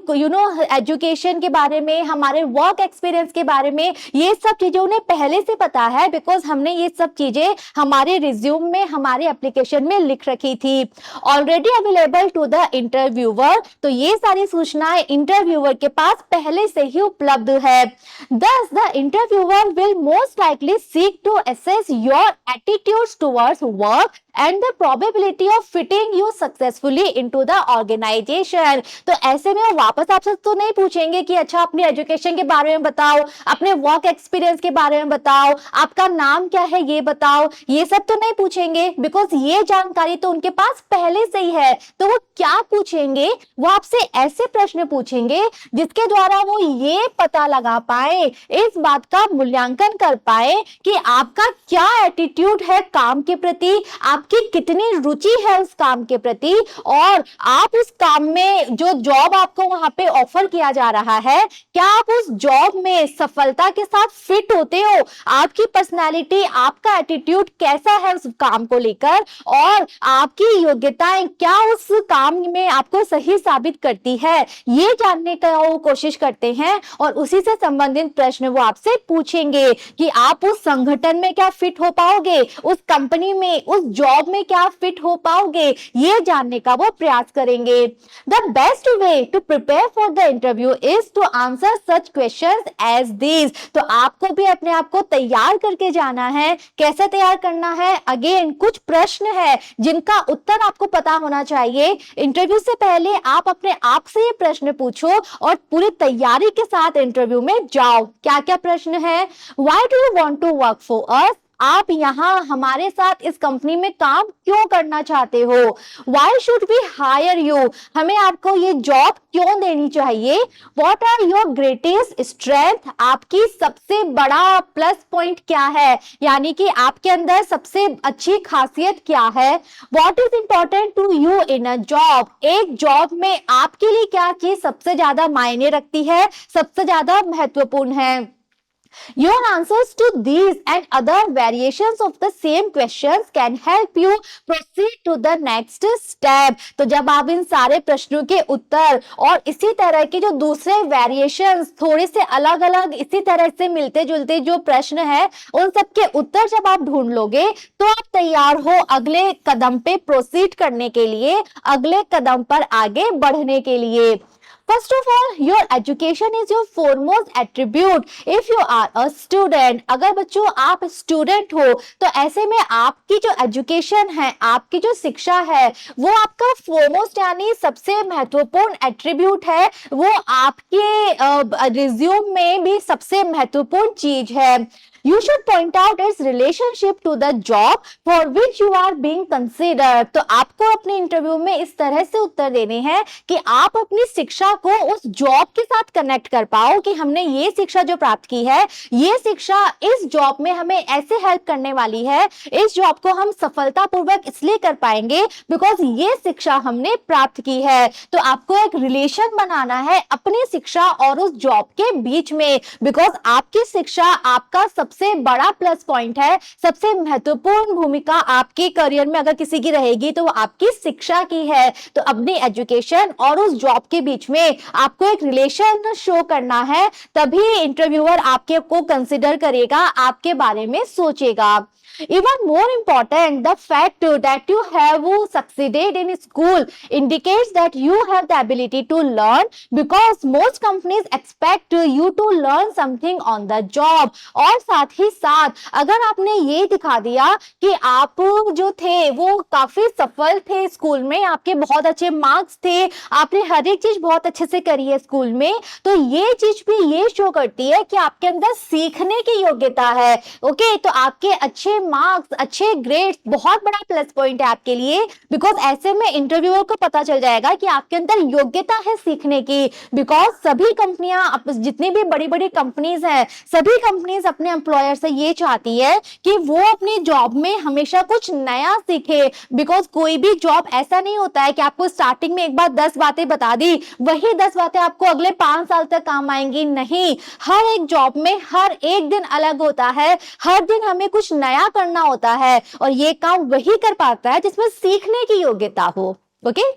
Speaker 1: एजुकेशन के बारे में, हमारे वर्क एक्सपीरियंस के बारे में, ये सब चीजें उन्हें पहले से पता है, बिकॉज हमने ये सब चीजें हमारे रिज्यूम में, हमारे एप्लीकेशन में लिख रखी थी। Already available to the interviewer, तो ये सारी सूचनाएं इंटरव्यूअर के पास पहले से ही उपलब्ध है। Thus, the interviewer will most likely seek to assess your attitudes towards work and the probability of fitting you successfully into the organization। तो ऐसे में वो वापस आपसे तो नहीं पूछेंगे कि अच्छा अपनी एजुकेशन के बारे में बताओ, अपने वर्क एक्सपीरियंस के बारे में बताओ, आपका नाम क्या है ये बताओ, ये सब तो नहीं पूछेंगे, बिकॉज ये जानकारी तो उनके पास पहले से ही है। तो वो क्या पूछेंगे, वो आपसे ऐसे प्रश्न पूछेंगे जिसके द्वारा वो ये पता लगा पाए, इस बात का मूल्यांकन कर पाए कि आपका क्या एटीट्यूड है काम के प्रति, आपकी कितनी रुचि है उस काम के प्रति, और आप उस काम में जो जॉब आपको वहां पे ऑफर किया जा रहा है, क्या आप उस जॉब में सफलता के साथ फिट होते हो, आपकी पर्सनालिटी, आपका एटीट्यूड कैसा है उस काम को लेकर, और आपकी योग्यताएं क्या उस काम में आपको सही साबित करती है, ये जानने का वो कोशिश करते हैं। और उसी से संबंधित प्रश्न वो आपसे पूछेंगे कि आप उस संगठन में क्या फिट हो पाओगे, उस कंपनी में, उस जॉब में क्या फिट हो पाओगे, ये जानने का वो प्रयास करेंगे। The best way to prepare for the interview is to answer such questions as these. तो आपको भी अपने आप को तैयार करके जाना है। कैसे तैयार करना है? अगेन कुछ प्रश्न है जिनका उत्तर आपको पता होना चाहिए। इंटरव्यू से पहले आप अपने आप से ये प्रश्न पूछो और पूरी तैयारी के साथ इंटरव्यू में जाओ। क्या क्या प्रश्न है? Why do you want to work for us? आप यहाँ हमारे साथ इस कंपनी में काम क्यों करना चाहते हो? Why should we hire you? हमें आपको ये जॉब क्यों देनी चाहिए? What are your greatest strength? आपकी सबसे बड़ा प्लस पॉइंट क्या है, यानी कि आपके अंदर सबसे अच्छी खासियत क्या है? What is important to you in a job? एक जॉब में आपके लिए क्या चीज सबसे ज्यादा मायने रखती है, सबसे ज्यादा महत्वपूर्ण है? Your answers to these and other variations of the same questions can help you proceed to the next step। तो जब आप इन सारे प्रश्नों के उत्तर और इसी तरह के जो दूसरे वेरिएशंस, थोड़े से अलग अलग इसी तरह से मिलते जुलते जो प्रश्न है, उन सब के उत्तर जब आप ढूंढ लोगे तो आप तैयार हो अगले कदम पे प्रोसीड करने के लिए, अगले कदम पर आगे बढ़ने के लिए। First of all, your education is your foremost attribute. If you are a student, अगर बच्चों आप स्टूडेंट हो तो ऐसे में आपकी जो एजुकेशन है, आपकी जो शिक्षा है, वो आपका फोरमोस्ट यानी सबसे महत्वपूर्ण एट्रीब्यूट है, वो आपके रिज्यूम में भी सबसे महत्वपूर्ण चीज है. You should point out its relationship to the job for which you are being considered. तो आपको अपने इंटरव्यू में इस तरह से उत्तर देने हैं कि आप अपनी शिक्षा को उस जॉब के साथ कनेक्ट कर पाओ कि हमने ये शिक्षा जो प्राप्त की है, ये शिक्षा इस जॉब में हमें ऐसे हेल्प करने वाली है, इस जॉब को हम सफलतापूर्वक इसलिए कर पाएंगे बिकॉज ये शिक्षा हमने प्राप्त की है. तो आपको एक रिलेशन बनाना है अपनी शिक्षा और उस जॉब के बीच में, बिकॉज आपकी शिक्षा आपका सबसे बड़ा प्लस पॉइंट है. सबसे महत्वपूर्ण भूमिका आपके करियर में अगर किसी की रहेगी तो वो आपकी शिक्षा की है. तो अपनी एजुकेशन और उस जॉब के बीच में आपको एक रिलेशन शो करना है, तभी इंटरव्यूअर आपके को कंसिडर करेगा, आपके बारे में सोचेगा. Even more important, the fact that you have succeeded in school indicates that you have the ability to learn, because most companies expect you to learn something on the job. और साथ ही साथ अगर आपने ये दिखा दिया कि आप जो थे वो काफी सफल थे स्कूल में, आपके बहुत अच्छे मार्क्स थे, आपने हर एक चीज बहुत अच्छे से करी है स्कूल में, तो ये चीज भी ये शो करती है कि आपके अंदर सीखने की योग्यता है. ओके, तो आपके अच्छे मार्क्स, अच्छे ग्रेड्स बहुत बड़ा प्लस पॉइंट है आपके लिए, बिकॉज ऐसे में इंटरव्यूअर को पता चल जाएगा कि आपके अंदर योग्यता है सीखने की. बिकॉज सभी कंपनियां, जितनी भी बड़ी बड़ी कंपनीज हैं, सभी कंपनीज अपने एम्प्लॉयर से ये चाहती है कि वो अपनी जॉब में हमेशा कुछ नया सीखे. बिकॉज कोई भी जॉब ऐसा नहीं होता है कि आपको स्टार्टिंग में एक बार 10 बातें बता दी, वही 10 बातें आपको अगले 5 साल तक काम आएंगी. नहीं, हर एक जॉब में हर एक दिन अलग होता है, हर दिन हमें कुछ नया करना होता है, और ये काम वही कर पाता है जिसमें सीखने की योग्यता हो. Okay,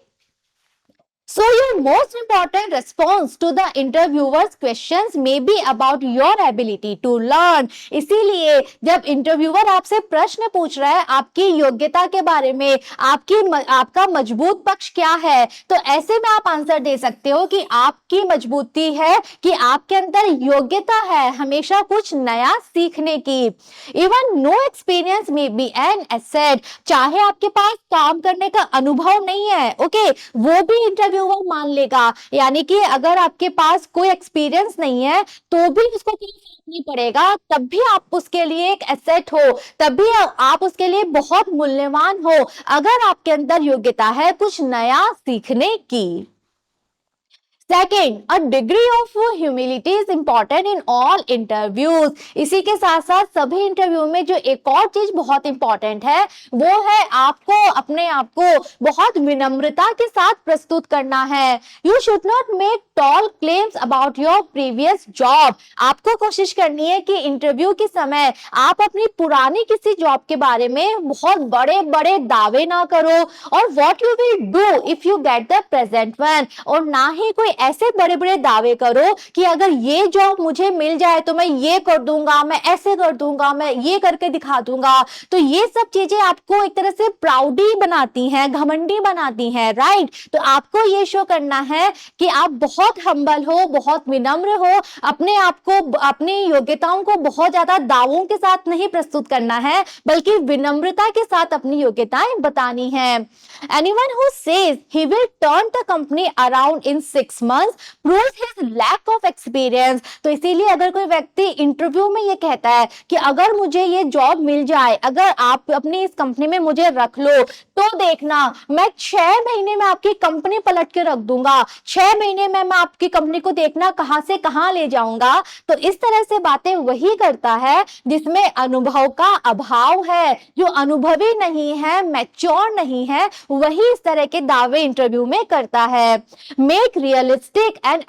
Speaker 1: so your most important response to the interviewer's questions may be about your ability to learn. इसीलिए जब इंटरव्यूअर आपसे प्रश्न पूछ रहा है आपकी योग्यता के बारे में, आपका मजबूत पक्ष क्या है, तो ऐसे में आप आंसर दे सकते हो कि आपकी मजबूती है कि आपके अंदर योग्यता है हमेशा कुछ नया सीखने की. Even know experience may be an asset. चाहे आपके पास काम करने का अनुभव नहीं है, ओके, वो भी इंटरव्यू वो मान लेगा. यानी कि अगर आपके पास कोई एक्सपीरियंस नहीं है तो भी उसको कोई फर्क नहीं पड़ेगा, तब भी आप उसके लिए एक एसेट हो, तब भी आप उसके लिए बहुत मूल्यवान हो अगर आपके अंदर योग्यता है कुछ नया सीखने की. Second, a degree of humility is important in all interviews. इसी के साथ साथ सभी इंटरव्यू में जो एक और चीज बहुत इंपॉर्टेंट है वो है आपको अपने आप को बहुत विनम्रता के साथ प्रस्तुत करना है. You should not make tall claims about your previous job. आपको कोशिश करनी है कि इंटरव्यू के समय आप अपनी पुरानी किसी जॉब के बारे में बहुत बड़े बड़े दावे ना करो, और what you will do if you get the present one, और ना ही कोई ऐसे बड़े बड़े दावे करो कि अगर ये जॉब मुझे मिल जाए तो मैं ये कर दूंगा, मैं ऐसे कर दूंगा, मैं ये करके दिखा दूंगा. तो ये सब चीजें आपको एक तरह से प्राउडी बनाती हैं, घमंडी बनाती हैं, राइट. तो आपको ये शो करना है कि आप बहुत हम्बल हो, बहुत विनम्र हो, अपने आप को, अपनी योग्यताओं को बहुत ज्यादा दावों के साथ नहीं प्रस्तुत करना है, बल्कि विनम्रता के साथ अपनी योग्यताएं बतानी है. Anyone who says he will turn the company around in 6 months proves his lack of experience. तो इसीलिए अगर कोई व्यक्ति इंटरव्यू में ये कहता है कि अगर मुझे ये जॉब मिल जाए, अगर आप अपनी इस कंपनी में मुझे रख लो, तो देखना मैं 6 महीने में आपकी कंपनी पलट के रख दूंगा, 6 महीने में मैं आपकी कंपनी को देखना कहां से कहां ले जाऊंगा. तो इस तरह से बातें वही करता है जिसमें अनुभव का अभाव है. जो अनुभवी नहीं है, मैच्योर नहीं है, वही इस तरह के दावे इंटरव्यू में करता है. Make realistic and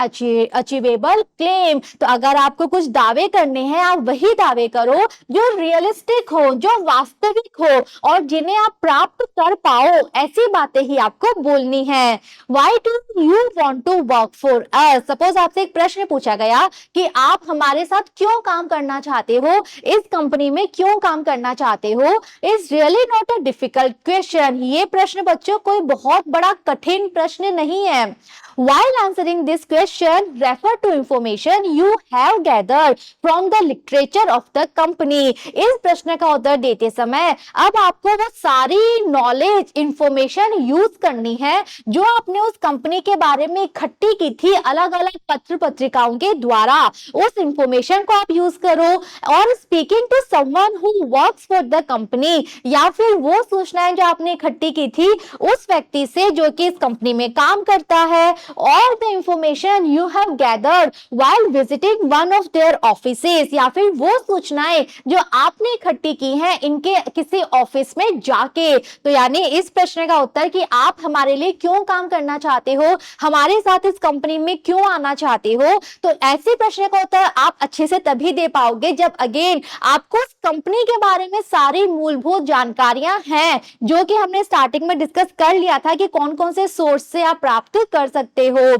Speaker 1: achievable claim. तो अगर आपको कुछ दावे करने हैं, आप वही दावे करो जो रियलिस्टिक हो, जो वास्तविक हो, और जिन्हें आप प्राप्त कर पाओ. ऐसी बातें ही आपको बोलनी है. Why do you want to work for us? Suppose आपसे एक प्रश्न पूछा गया कि आप हमारे साथ क्यों काम करना चाहते हो, इस कंपनी में क्यों काम करना चाहते हो. It's really not a difficult question. ये प्रश्न बच्चों कोई बहुत बड़ा कठिन प्रश्न नहीं है. While answering this question, refer to information you have gathered from the literature of the company. इस प्रश्न का उत्तर देते समय अब आपको वो सारी नॉलेज इंफॉर्मेशन यूज करनी है जो आपने उस कंपनी के बारे में इकट्ठी की थी अलग अलग पत्र पत्रिकाओं के द्वारा। उस इंफॉर्मेशन को आप यूज करो। और speaking to someone who works for the company, या फिर वो सूचनाएं जो आपने इकट्ठी की थी उस व्यक्ति से जो कि इस कंपनी में काम करता है। All the information you have gathered while visiting one of their offices, या फिर वो सूचनाएं जो आपने इकट्ठी की हैं इनके किसी ऑफिस में जाके। तो यानी इस प्रश्न का उत्तर कि आप हमारे लिए क्यों काम करना चाहते हो, हमारे साथ इस कंपनी में क्यों आना चाहते हो, तो ऐसे प्रश्न का उत्तर आप अच्छे से तभी दे पाओगे जब अगेन आपको इस कंपनी के बारे में सारी मूलभूत जानकारियां हैं जो कि हमने स्टार्टिंग में डिस्कस कर लिया था कि कौन कौन से सोर्स से आप प्राप्त कर सकते हो।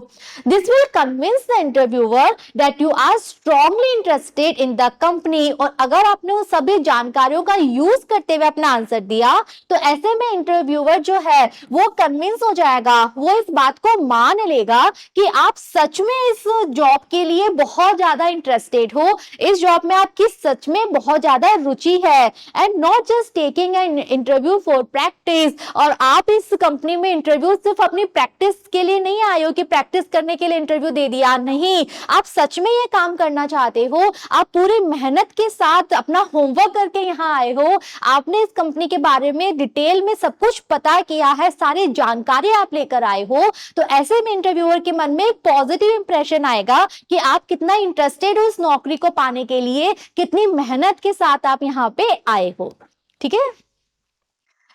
Speaker 1: This will convince the interviewer that you are strongly interested in the company. और अगर आपने उन सभी जानकारियों का यूज करते हुए अपना आंसर दिया तो ऐसे में इंटरव्यूअर जो है वो कन्विंस हो जाएगा, वो इस बात को मान लेगा कि आप सच में इस जॉब के लिए बहुत ज्यादा इंटरेस्टेड हो, इस जॉब में आपकी सच में बहुत ज्यादा रुचि है। And not just taking an interview for practice, और आप इस कंपनी में इंटरव्यू सिर्फ अपनी प्रैक्टिस के लिए नहीं आए हो कि प्रैक्टिस करने के लिए इंटरव्यू दे दिया, नहीं, आप सच में ये काम करना चाहते हो, आप पूरी मेहनत के साथ अपना होमवर्क करके यहाँ आए हो, आपने इस कंपनी के बारे में डिटेल में सब कुछ पता किया है, सारी जानकारी आप लेकर आए हो। तो ऐसे में इंटरव्यूअर के मन में एक पॉजिटिव इंप्रेशन आएगा कि आप कितना इंटरेस्टेड हो इस नौकरी को पाने के लिए, कितनी मेहनत के साथ आप यहाँ पे आए हो। ठीक है।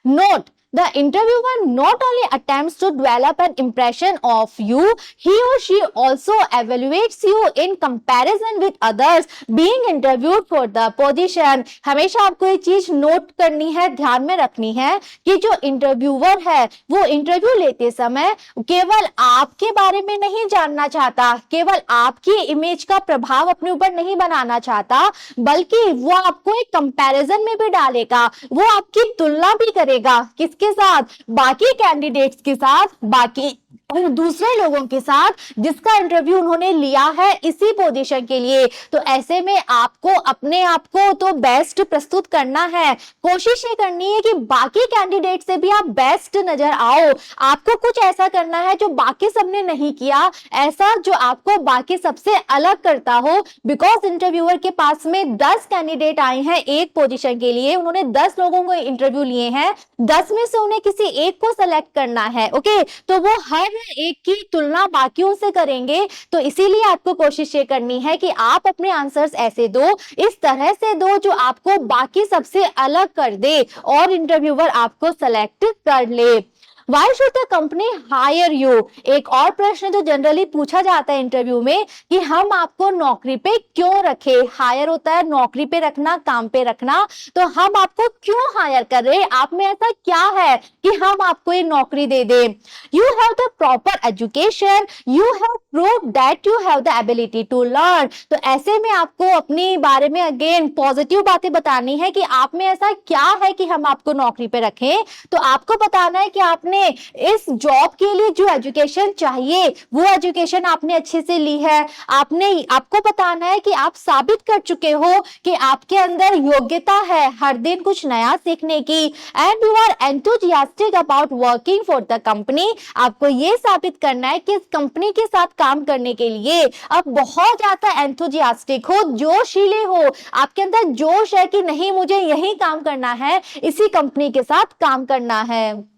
Speaker 1: Note, the interviewer not only attempts to develop an impression of you, he or she also evaluates you in comparison with others being interviewed for the position. हमेशा आपको ये चीज नोट करनी है, ध्यान में रखनी है कि जो इंटरव्यूअर है वो इंटरव्यू लेते समय केवल आपके बारे में नहीं जानना चाहता, केवल आपकी इमेज का प्रभाव अपने ऊपर नहीं बनाना चाहता, बल्कि वो आपको एक कंपैरिजन में भी डालेगा, वो आपकी तुलना भी करेगा किसके साथ, बाकी कैंडिडेट्स के साथ, बाकी दूसरे लोगों के साथ जिसका इंटरव्यू उन्होंने लिया है इसी पोजीशन के लिए। तो ऐसे में आपको अपने आप को तो बेस्ट प्रस्तुत करना है, कोशिश ये करनी है कि बाकी कैंडिडेट से भी आप बेस्ट नजर आओ। आपको कुछ ऐसा करना है जो बाकी सबने नहीं किया, ऐसा जो आपको बाकी सबसे अलग करता हो। बिकॉज इंटरव्यूअर के पास में 10 कैंडिडेट आए हैं एक पोजीशन के लिए, उन्होंने 10 लोगों को इंटरव्यू लिए हैं, 10 में से उन्हें किसी एक को सेलेक्ट करना है। ओके, तो वो हर एक की तुलना बाकियों से करेंगे। तो इसीलिए आपको कोशिश ये करनी है कि आप अपने आंसर्स ऐसे दो, इस तरह से दो जो आपको बाकी सबसे अलग कर दे और इंटरव्यूअर आपको सेलेक्ट कर ले। Why should the company hire you? एक और प्रश्न जो जनरली पूछा जाता है इंटरव्यू में कि हम आपको नौकरी पे क्यों रखे। हायर होता है नौकरी पे रखना, काम पे रखना, तो हम आपको क्यों हायर कर रहे हैं, आप में ऐसा क्या है कि हम आपको ये नौकरी दे दें। You have the proper education, you have proved that you have the ability to learn। तो ऐसे में आपको अपनी बारे में अगेन पॉजिटिव बातें बतानी है कि आप में ऐसा क्या है कि हम आपको नौकरी पे रखें। तो आपको बताना है कि आपने इस जॉब के लिए जो एजुकेशन चाहिए वो एजुकेशन आपने अच्छे से ली है। आपको बताना है कि आप साबित कर चुके हो कि आपके अंदर योग्यता है हर दिन कुछ नया सीखने की। And you are enthusiastic about working for the company. आपको ये साबित करना है कि इस कंपनी के साथ काम करने के लिए आप बहुत ज्यादा एंथुजियास्टिक हो, जोशीले हो, आपके अंदर जोश है कि नहीं मुझे यही काम करना है, इसी कंपनी के साथ काम करना है।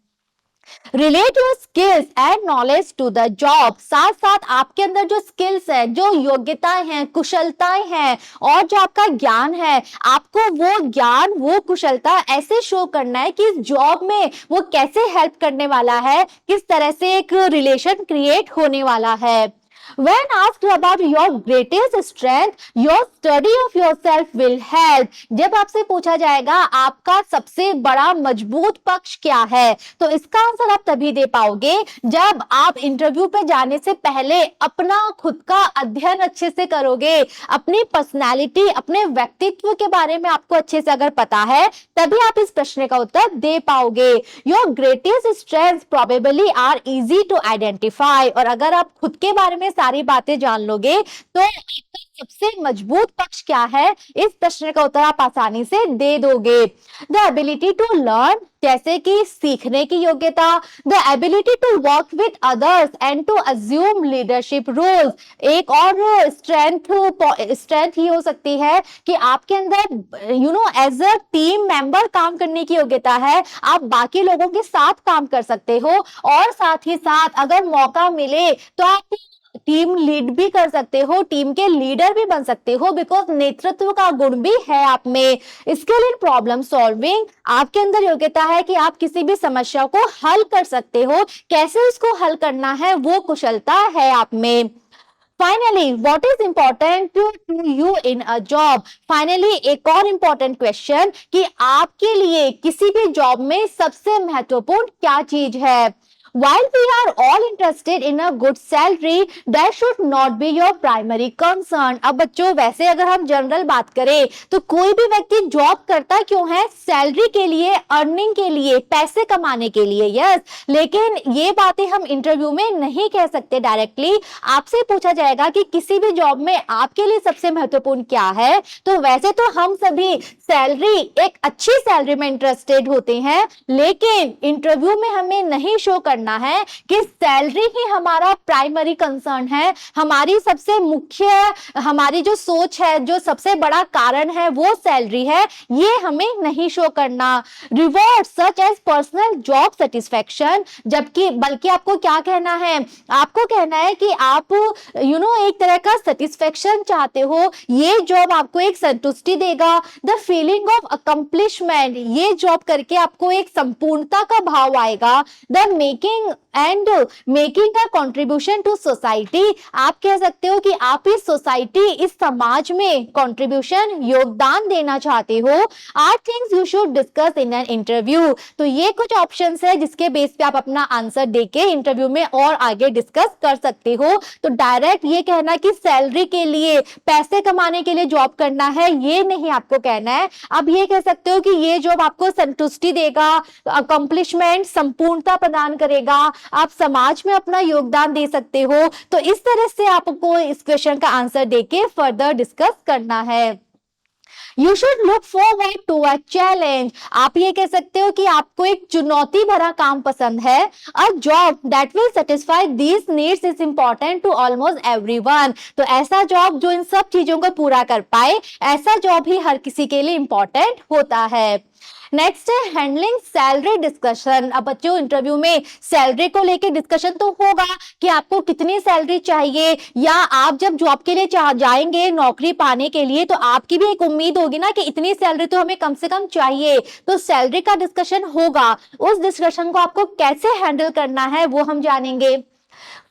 Speaker 1: Relate your skills and knowledge to the job. साथ साथ आपके अंदर जो स्किल्स है, जो योग्यताएं हैं, कुशलताएं हैं और जो आपका ज्ञान है, आपको वो ज्ञान, वो कुशलता ऐसे शो करना है कि इस जॉब में वो कैसे हेल्प करने वाला है, किस तरह से एक रिलेशन क्रिएट होने वाला है। When asked about your greatest strength, your study of yourself will help. जब आपसे पूछा जाएगा आपका सबसे बड़ा मजबूत पक्ष क्या है, तो इसका आंसर आप तभी दे पाओगे जब आप इंटरव्यू पे जाने से पहले अपना खुद का अध्ययन अच्छे से करोगे, अपनी पर्सनालिटी, अपने व्यक्तित्व के बारे में आपको अच्छे से अगर पता है, तभी आप इस प्रश्न का उत्तर दे पाओगे. Your greatest strength probably are easy to identify. और अगर आप खुद के बारे में सारी बातें जान लोगे तो आपका सबसे मजबूत पक्ष क्या है, इस प्रश्न का उत्तर आप आसानी से दे दोगे. द एबिलिटी टू लर्न, जैसे कि सीखने की योग्यता. The ability to work with others and to assume leadership roles. एक और स्ट्रेंथ ही हो सकती है कि आपके अंदर एज अ टीम मेंबर काम करने की योग्यता है. आप बाकी लोगों के साथ काम कर सकते हो और साथ ही साथ अगर मौका मिले तो आप टीम लीड भी कर सकते हो, टीम के लीडर भी बन सकते हो, बिकॉज नेतृत्व का गुण भी है आप में. स्किल इन प्रॉब्लम सॉल्विंग, आपके अंदर योग्यता है कि आप किसी भी समस्या को हल कर सकते हो, कैसे उसको हल करना है वो कुशलता है आप में. Finally, what is important to you in a job. Finally एक और इंपॉर्टेंट क्वेश्चन कि आपके लिए किसी भी जॉब में सबसे महत्वपूर्ण क्या चीज है. While we are all interested in a good salary, that should not be your primary concern. अब बच्चों, वैसे अगर हम जनरल बात करें तो कोई भी व्यक्ति जॉब करता क्यों है? सैलरी के लिए, अर्निंग के लिए, पैसे कमाने के लिए. यस, लेकिन ये बातें हम इंटरव्यू में नहीं कह सकते डायरेक्टली. आपसे पूछा जाएगा कि किसी भी जॉब में आपके लिए सबसे महत्वपूर्ण क्या है, तो वैसे तो हम सभी सैलरी, एक अच्छी सैलरी में इंटरेस्टेड होते हैं, लेकिन इंटरव्यू में हमें नहीं शो करना है कि सैलरी ही हमारा प्राइमरी कंसर्न है. हमारी सबसे मुख्य, हमारी जो सोच है, जो सबसे बड़ा कारण है वो सैलरी है, ये हमें नहीं शो करना. Reward such as personal job satisfaction, जबकि बल्कि आपको क्या कहना है, आपको कहना है कि आप एक तरह का सेटिस्फैक्शन चाहते हो, ये जॉब आपको एक संतुष्टि देगा. द फीलिंग ऑफ अकम्प्लिशमेंट, ये जॉब करके आपको एक संपूर्णता का भाव आएगा. The making a contribution to society, आप कह सकते हो कि आप इस सोसाइटी, इस समाज में कंट्रीब्यूशन, योगदान देना चाहते हो. Are things you should discuss in an interview. तो ये कुछ ऑप्शंस है जिसके बेस पे आप अपना आंसर देके इंटरव्यू में और आगे डिस्कस कर सकते हो. तो डायरेक्ट ये कहना कि सैलरी के लिए, पैसे कमाने के लिए जॉब करना है, ये नहीं आपको कहना है. अब ये कह सकते हो कि ये जॉब आपको संतुष्टि देगा, अकम्प्लिशमेंट, संपूर्णता प्रदान करेगा, आप समाज में अपना योगदान दे सकते हो. तो इस तरह से आपको इस क्वेश्चन का आंसर देके फर्दर डिस्कस करना है. You should look forward to a challenge. आप ये कह सकते हो कि आपको एक चुनौती भरा काम पसंद है. A job that will satisfy these needs is important to almost everyone. तो ऐसा जॉब जो इन सब चीजों को पूरा कर पाए, ऐसा जॉब ही हर किसी के लिए इंपॉर्टेंट होता है. नेक्स्ट है हैंडलिंग सैलरी डिस्कशन. अब बच्चों, इंटरव्यू में सैलरी को लेके डिस्कशन तो होगा कि आपको कितनी सैलरी चाहिए, या आप जब जॉब के लिए जाएंगे नौकरी पाने के लिए, तो आपकी भी एक उम्मीद होगी ना कि इतनी सैलरी तो हमें कम से कम चाहिए. तो सैलरी का डिस्कशन होगा. उस डिस्कशन को आपको कैसे हैंडल करना है वो हम जानेंगे.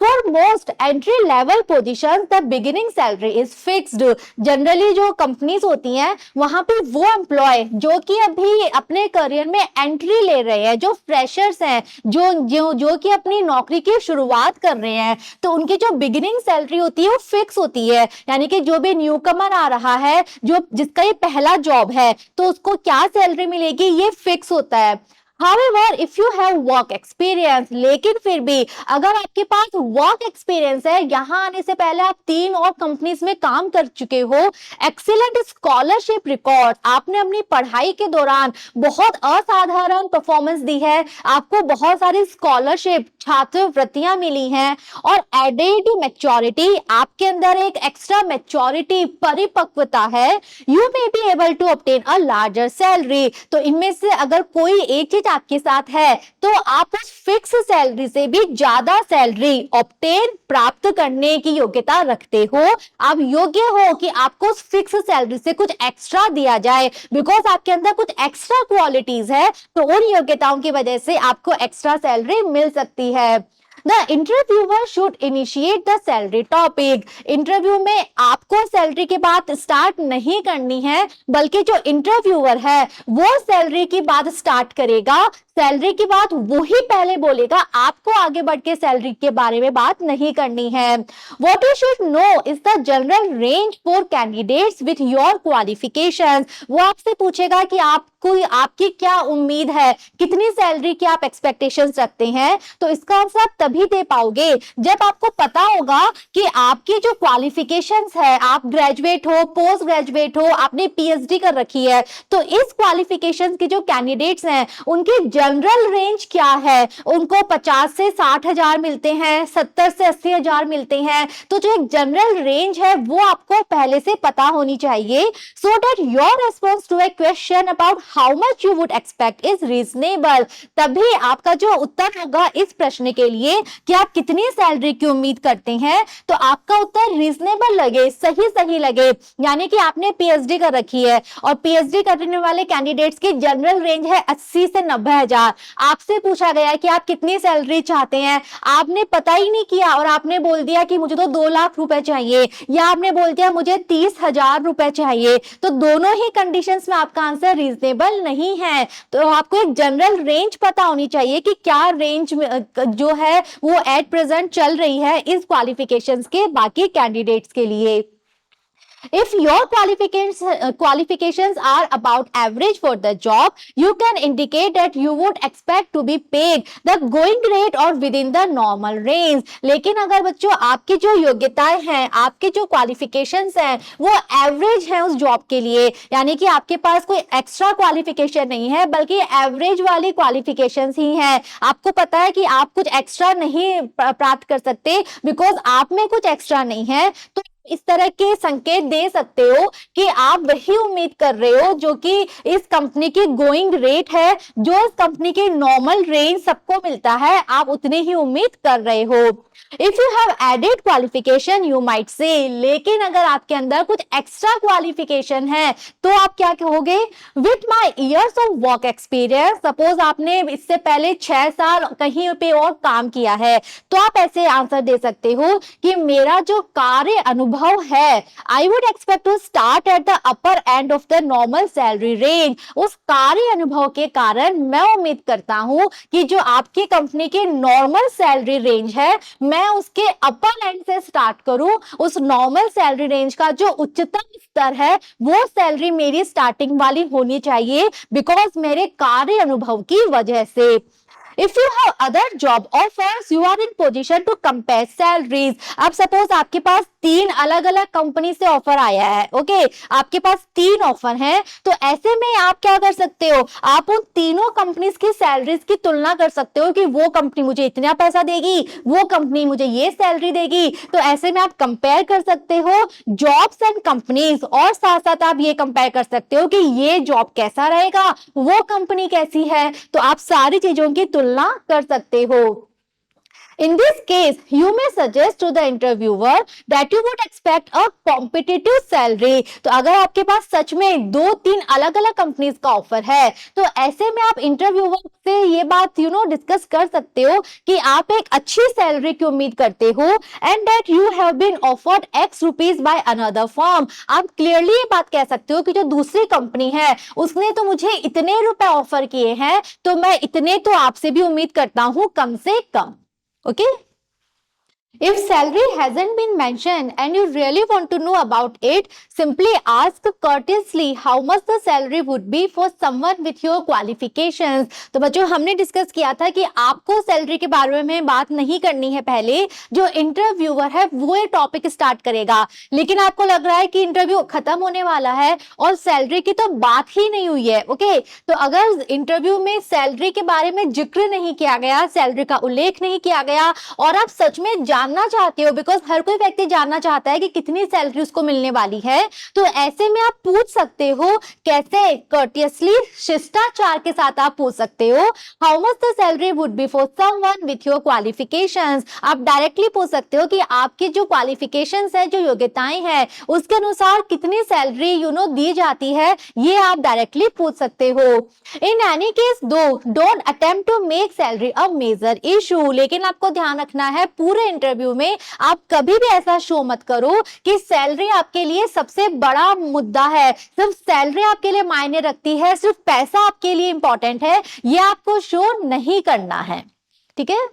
Speaker 1: For most entry level positions, the beginning salary is fixed. Generally जो कंपनीज होती हैं वहां पे वो एम्प्लॉय जो कि अभी अपने करियर में एंट्री ले रहे हैं, जो फ्रेशर्स हैं, जो कि अपनी नौकरी की शुरुआत कर रहे हैं, तो उनकी जो बिगिनिंग सैलरी होती है वो फिक्स होती है. यानी कि जो भी न्यू कमर आ रहा है, जो जिसका ये पहला जॉब है, तो उसको क्या सैलरी मिलेगी ये फिक्स होता है. However, if you have work experience, लेकिन फिर भी अगर आपके पास वर्क एक्सपीरियंस है, यहाँ आने से पहले आप 3 और कंपनीज में काम कर चुके हो, एक्सीलेंट स्कॉलरशिप रिकॉर्ड, आपने अपनी पढ़ाई के दौरान बहुत असाधारण परफॉर्मेंस दी है, आपको बहुत सारी स्कॉलरशिप, छात्रवृत्तियां मिली हैं, और एडेड मैच्योरिटी, आपके अंदर एक एक्स्ट्रा मैच्योरिटी, परिपक्वता है, you may be able to obtain a larger salary. तो इनमें से अगर कोई एक चीज आपके साथ है तो आप उस फिक्स सैलरी से भी ज्यादा सैलरी ऑब्टेन, प्राप्त करने की योग्यता रखते हो. आप योग्य हो कि आपको उस फिक्स सैलरी से कुछ एक्स्ट्रा दिया जाए, बिकॉज आपके अंदर कुछ एक्स्ट्रा क्वालिटीज है, तो उन योग्यताओं की वजह से आपको एक्स्ट्रा सैलरी मिल सकती है. The interviewer should initiate the salary topic. Interview में आपको सैलरी की बात स्टार्ट नहीं करनी है, बल्कि जो इंटरव्यूअर है वो सैलरी की बात स्टार्ट करेगा। सैलरी की बात वो ही पहले बोलेगा, आपको आगे बढ़ के सैलरी के बारे में बात नहीं करनी है। What you should know is the general range for candidates with your qualifications। वो आपसे पूछेगा कि आपकी क्या उम्मीद है, कितनी सैलरी की आप एक्सपेक्टेशंस रखते हैं। तो इसका आंसर आप तभी दे पाओगे जब आपको पता होगा कि आपकी जो क्वालिफिकेशंस है, आप ग्रेजुएट हो, पोस्ट ग्रेजुएट हो, आपने पीएचडी कर रखी है, तो इस क्वालिफिकेशंस के जो कैंडिडेट्स हैं उनकी जनरल रेंज क्या है। उनको 50 से 60 हजार मिलते हैं, 70 से 80 हजार मिलते हैं। तो जो एक जनरल रेंज है वो आपको पहले से पता होनी चाहिए, so that your response to a question about how much you would expect is reasonable. तभी आपका जो उत्तर होगा इस प्रश्न के लिए कि आप कितनी सैलरी की उम्मीद करते हैं, तो आपका उत्तर रीजनेबल लगे, सही लगे। यानी कि आपने पीएचडी कर रखी है और पीएचडी करने वाले कैंडिडेट्स की जनरल रेंज है 80 से 90 हजार। आपसे पूछा गया कि आप कितनी सैलरी चाहते हैं, आपने पता ही नहीं किया और आपने बोल दिया कि मुझे तो 2 लाख रुपए चाहिए, या आपने बोल दिया मुझे 30,000 रुपए चाहिए, तो दोनों ही कंडीशंस में आपका आंसर रीजनेबल नहीं है। तो आपको एक जनरल रेंज पता होनी चाहिए कि क्या रेंज जो है वो एट प्रेजेंट चल रही है इस क्वालिफिकेशंस के बाकी कैंडिडेट्स के लिए। If your qualifications are about average for the job, you can indicate that you would expect to be paid the going rate or within the normal range। लेकिन अगर बच्चों आपकी जो योग्यताएं हैं, आपके जो क्वालिफिकेशंस हैं वो एवरेज हैं उस जॉब के लिए, यानी कि आपके पास कोई एक्स्ट्रा क्वालिफिकेशन नहीं है बल्कि एवरेज वाली क्वालिफिकेशंस ही हैं, आपको पता है कि आप कुछ एक्स्ट्रा नहीं प्राप्त कर सकते बिकॉज आप में कुछ एक्स्ट्रा नहीं है, तो इस तरह के संकेत दे सकते हो कि आप वही उम्मीद कर रहे हो जो कि इस कंपनी की गोइंग रेट है, जो इस कंपनी की नॉर्मल रेंज सबको मिलता है, आप उतनी ही उम्मीद कर रहे हो। If you have added qualification you might say, लेकिन अगर आपके अंदर कुछ एक्स्ट्रा क्वालिफिकेशन है तो आप क्या कहोगे, with my years of work experience. Suppose आपने इससे पहले 6 साल कहीं पे और काम किया है, तो आप ऐसे आंसर दे सकते हो कि मेरा जो कार्य अनुभव है, I would expect to start at the upper end of the normal salary range. उस कार्य अनुभव के कारण मैं उम्मीद करता हूं कि जो आपकी कंपनी की नॉर्मल सैलरी रेंज है मैं उसके अपर एंड से स्टार्ट करूं, उस नॉर्मल सैलरी रेंज का जो उच्चतम स्तर है वो सैलरी मेरी स्टार्टिंग वाली होनी चाहिए बिकॉज मेरे कार्य अनुभव की वजह से। If you have other job offers, you are in position to compare salaries। अब सपोज आपके पास 3 अलग अलग कंपनी से ऑफर आया है, ओके, आपके पास 3 ऑफर हैं, तो ऐसे में आप क्या कर सकते हो, आप उन तीनों कंपनीज की सैलरीज की तुलना कर सकते हो कि वो कंपनी मुझे इतना पैसा देगी, वो कंपनी मुझे ये सैलरी देगी। तो ऐसे में आप कंपेयर कर सकते हो जॉब्स एंड कंपनीज, और साथ साथ आप ये कंपेयर कर सकते हो कि ये जॉब कैसा रहेगा, वो कंपनी कैसी है, तो आप सारी चीजों की तुलना कर सकते हो। In this case, you may suggest to the interviewer that you would expect a competitive salary। तो अगर आपके पास सच में 2-3 अलग अलग कंपनीज का ऑफर है, तो ऐसे में आप इंटरव्यूअर से ये बात डिस्कस कर सकते हो कि आप एक अच्छी सैलरी की उम्मीद करते हो and that you have been offered X rupees by another firm. आप क्लियरली ये बात कह सकते हो कि जो दूसरी कंपनी है उसने तो मुझे इतने रुपए ऑफर किए हैं, तो मैं इतने तो आपसे भी उम्मीद करता हूं कम से कम। Okay? If salary hasn't been mentioned and you really want to know about it, simply ask courteously how much the salary would be for someone with your qualifications। तो बच्चों हमने डिस्कस किया था कि आपको सैलरी के बारे में बात नहीं करनी है, पहले जो इंटरव्यूअर है वो ये टॉपिक स्टार्ट करेगा, लेकिन आपको लग रहा है कि इंटरव्यू खत्म होने वाला है और सैलरी की तो बात ही नहीं हुई है, ओके, तो अगर इंटरव्यू में सैलरी के बारे में जिक्र नहीं किया गया, सैलरी का उल्लेख नहीं किया गया और आप सच में जानना चाहते हो, बिकॉज हर कोई व्यक्ति जानना चाहता है कि कितनी सैलरी उसको मिलने वाली है, तो ऐसे में आप पूछ सकते हो, कैसे कर्टियसली शिष्टाचार के साथ आप पूछ सकते हो, how much the salary would be for someone with your qualifications. आप डायरेक्टली पूछ सकते हो कि आपकी जो क्वालिफिकेशंस है, जो योग्यताएं हैं, उसके अनुसार कितनी सैलरी दी जाती है, ये आप डायरेक्टली पूछ सकते हो। In any case don't attempt to make salary a major issue. लेकिन आपको ध्यान रखना है, पूरे इंटरव्यू में आप कभी भी ऐसा शो मत करो कि सैलरी आपके लिए सबसे बड़ा मुद्दा है, सिर्फ सैलरी आपके लिए मायने रखती है, सिर्फ पैसा आपके लिए इंपॉर्टेंट है, ये आपको शो नहीं करना है। ठीक है।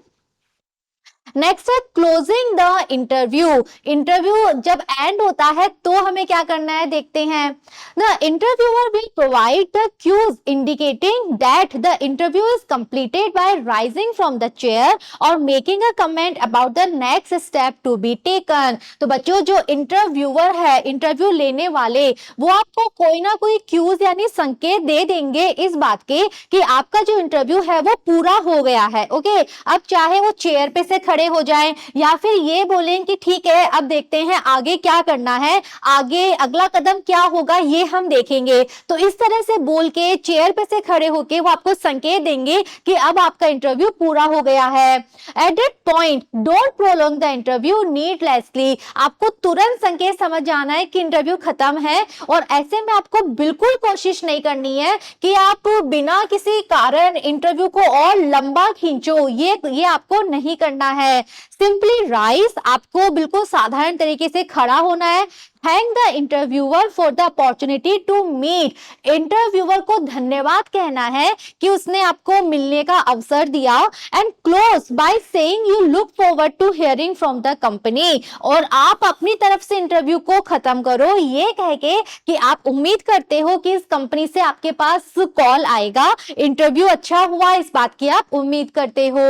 Speaker 1: नेक्स्ट है क्लोजिंग द इंटरव्यू। इंटरव्यू जब एंड होता है तो हमें क्या करना है, देखते हैं। The interviewer will provide the cues indicating that the interview is completed by rising from the chair और making a comment about the next step to be taken. तो बच्चों, जो इंटरव्यूअर है, इंटरव्यू लेने वाले, वो आपको कोई ना कोई क्यूज यानी संकेत दे देंगे इस बात के कि आपका जो इंटरव्यू है वो पूरा हो गया है। ओके, अब चाहे वो चेयर पे से खड़े हो जाएं या फिर ये बोलें कि ठीक है, अब देखते हैं आगे क्या करना है, आगे अगला कदम क्या होगा, ये हम देखेंगे। तो इस तरह से बोल के, चेयर पे से खड़े होके वो आपको संकेत देंगे कि अब आपका इंटरव्यू पूरा हो गया है। At that point don't prolong the interview needlessly. आपको तुरंत संकेत समझ जाना है कि इंटरव्यू खत्म है, और ऐसे में आपको बिल्कुल कोशिश नहीं करनी है कि आप बिना किसी कारण इंटरव्यू को और लंबा खींचो, ये आपको नहीं करना है। सिंपली राइज, आपको बिल्कुल साधारण तरीके से खड़ा होना है। Thank the interviewer for the opportunity to meet. Interviewer को धन्यवाद कहना है कि उसने आपको मिलने का अवसर दिया। And close by saying you look forward to hearing from the company. और आप अपनी तरफ से इंटरव्यू को खत्म करो ये कह के कि आप उम्मीद करते हो कि इस कंपनी से आपके पास कॉल आएगा, इंटरव्यू अच्छा हुआ इस बात की आप उम्मीद करते हो।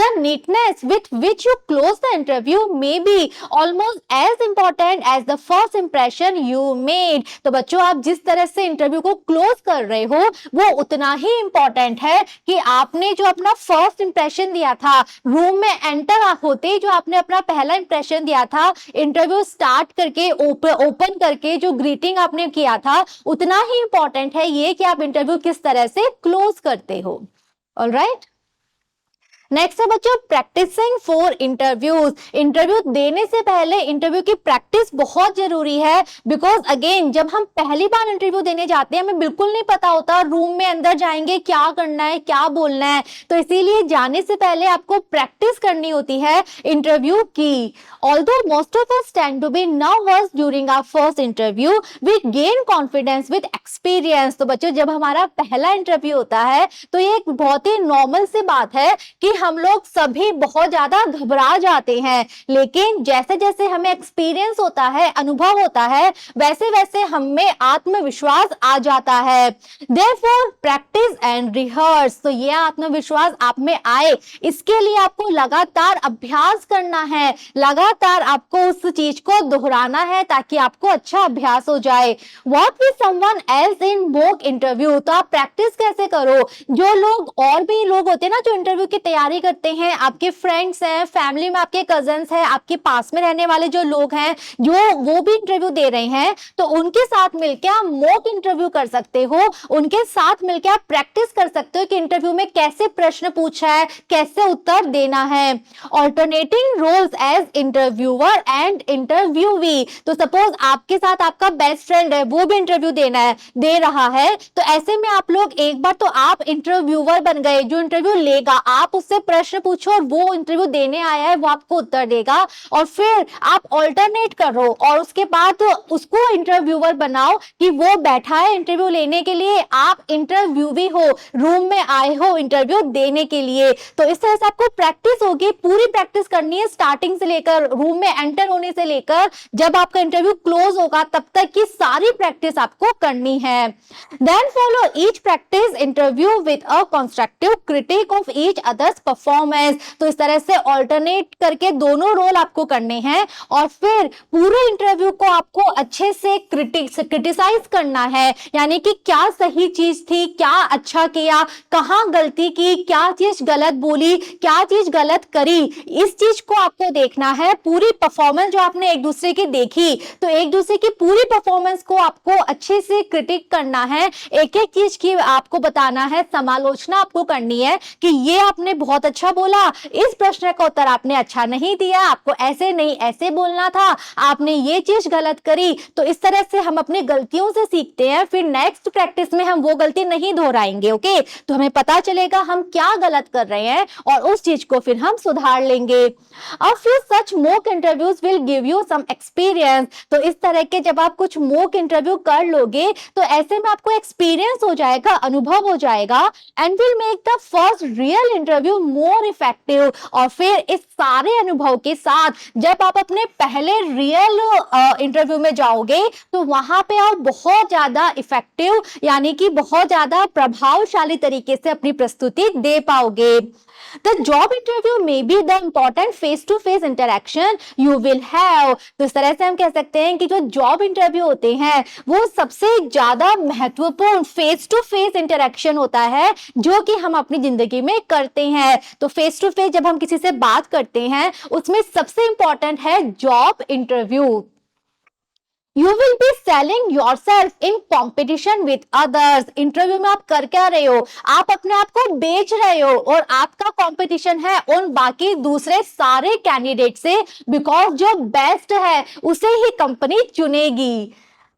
Speaker 1: The neatness with which you close the interview may be almost as important as the first impression you made. तो बच्चों, आप जिस तरह से इंटरव्यू को क्लोज कर रहे हो वो उतना ही इंपॉर्टेंट है कि आपने जो अपना फर्स्ट इंप्रेशन दिया था, रूम में एंटर होते ही जो आपने अपना पहला इंप्रेशन दिया था, इंटरव्यू स्टार्ट करके ओपन करके जो ग्रीटिंग आपने किया था, उतना ही इंपॉर्टेंट है ये कि आप इंटरव्यू किस तरह से क्लोज करते हो। ऑलराइट, नेक्स्ट है बच्चों प्रैक्टिसिंग फॉर इंटरव्यूज। इंटरव्यू देने से पहले इंटरव्यू की प्रैक्टिस बहुत जरूरी है, बिकॉज अगेन जब हम पहली बार इंटरव्यू देने जाते हैं हमें बिल्कुल नहीं पता होता रूम में अंदर जाएंगे क्या करना है, क्या बोलना है। तो इसीलिए जाने से पहले आपको प्रैक्टिस करनी होती है इंटरव्यू की। Although most of us tend to be nervous during our first interview, we gain confidence with experience. तो बच्चों, जब हमारा पहला इंटरव्यू होता है तो ये एक बहुत ही नॉर्मल सी बात है कि हम लोग सभी बहुत ज्यादा घबरा जाते हैं, लेकिन जैसे जैसे हमें एक्सपीरियंस होता है, अनुभव होता है, वैसे वैसे हमें आत्मविश्वास आ जाता है। Therefore, practice and rehearse। तो ये आत्मविश्वास आप में आए, इसके लिए आपको लगातार अभ्यास करना है, लगातार आपको उस चीज को दोहराना है ताकि आपको अच्छा अभ्यास हो जाए। What with someone else in mock interview। तो आप प्रैक्टिस कैसे करो, जो लोग और भी लोग होते हैं ना जो इंटरव्यू की तैयारी करते हैं, आपके फ्रेंड्स हैं, फैमिली में आपके कजन्स हैं, आपके पास में रहने वाले जो लोग हैं, जो वो भी इंटरव्यू दे रहे हैं, तो उनके साथ मिलकर आप मॉक इंटरव्यू कर सकते हो। उनके साथ मिलकर आप प्रैक्टिस कर सकते हो कि इंटरव्यू में कैसे प्रश्न पूछा है, कैसे उत्तर देना है। Alternating roles as interviewer and interviewee. तो सपोज आपके साथ आपका बेस्ट फ्रेंड है, वो भी इंटरव्यू दे रहा है, तो ऐसे में आप लोग एक बार तो आप इंटरव्यूअर बन गए, जो इंटरव्यू लेगा, आप उससे प्रश्न पूछो और वो इंटरव्यू देने आया है, वो आपको उत्तर देगा, और फिर आप ऑल्टरनेट करो और उसके बाद उसको इंटरव्यूअर बनाओ कि वो बैठा है इंटरव्यू लेने के लिए, आप इंटरव्यूवी हो, रूम में आए हो इंटरव्यू देने के लिए। तो इस तरह से आपको प्रैक्टिस होगी, पूरी प्रैक्टिस करनी है, स्टार्टिंग से लेकर, रूम में एंटर होने से लेकर जब आपका इंटरव्यू क्लोज होगा तब तक की सारी प्रैक्टिस आपको करनी है। Then follow each practice interview with a constructive critique of each others performance. तो इस तरह से ऑल्टरनेट करके दोनों रोल आपको करने हैं और फिर पूरे इंटरव्यू को आपको अच्छे से क्रिटिसाइज करना है, यानी कि क्या सही चीज थी, क्या अच्छा किया, कहाँ गलती की, क्या चीज गलत बोली, क्या चीज गलत करी, इस चीज को आपको देखना है। पूरी परफॉर्मेंस जो आपने एक दूसरे की देखी, तो एक दूसरे की पूरी परफॉर्मेंस को आपको अच्छे से क्रिटिक करना है, एक एक चीज की आपको बताना है, समालोचना आपको करनी है कि ये आपने बहुत अच्छा बोला, इस प्रश्न का उत्तर आपने अच्छा नहीं दिया, आपको ऐसे नहीं ऐसे बोलना था, आपने ये चीज गलत करी। तो इस तरह से हम अपनी गलतियों से सीखते हैं, फिर नेक्स्ट प्रैक्टिस में हम वो गलती नहीं दोहराएंगे। ओके, तो हमें पता चलेगा हम क्या गलत कर रहे हैं और उस चीज को फिर हम सुधार लेंगे। अब फिर such mock interviews will give you some experience. तो इस तरह के जब आप कुछ मॉक इंटरव्यू कर लोगे तो ऐसे में आपको एक्सपीरियंस हो जाएगा, अनुभव हो जाएगा, and will make the first real interview more effective. और फिर इस सारे अनुभव के साथ जब आप अपने पहले रियल इंटरव्यू में जाओगे तो वहां पे आप बहुत ज्यादा इफेक्टिव यानी कि बहुत ज्यादा प्रभावशाली तरीके से अपनी प्रस्तुति दे पाओगे। The job interview may be the important face-to-face interaction you will have। तो इस तरह से हम कह सकते हैं कि जो जॉब इंटरव्यू होते हैं वो सबसे ज्यादा महत्वपूर्ण फेस टू फेस इंटरेक्शन होता है जो कि हम अपनी जिंदगी में करते हैं। तो फेस टू फेस जब हम किसी से बात करते हैं उसमें सबसे इंपॉर्टेंट है job interview. You will be selling yourself in competition with others। Interview में आप कर क्या रहे हो, आप अपने आप को बेच रहे हो और आपका कंपटीशन है उन बाकी दूसरे सारे कैंडिडेट से, बिकॉज जो बेस्ट है उसे ही company चुनेगी।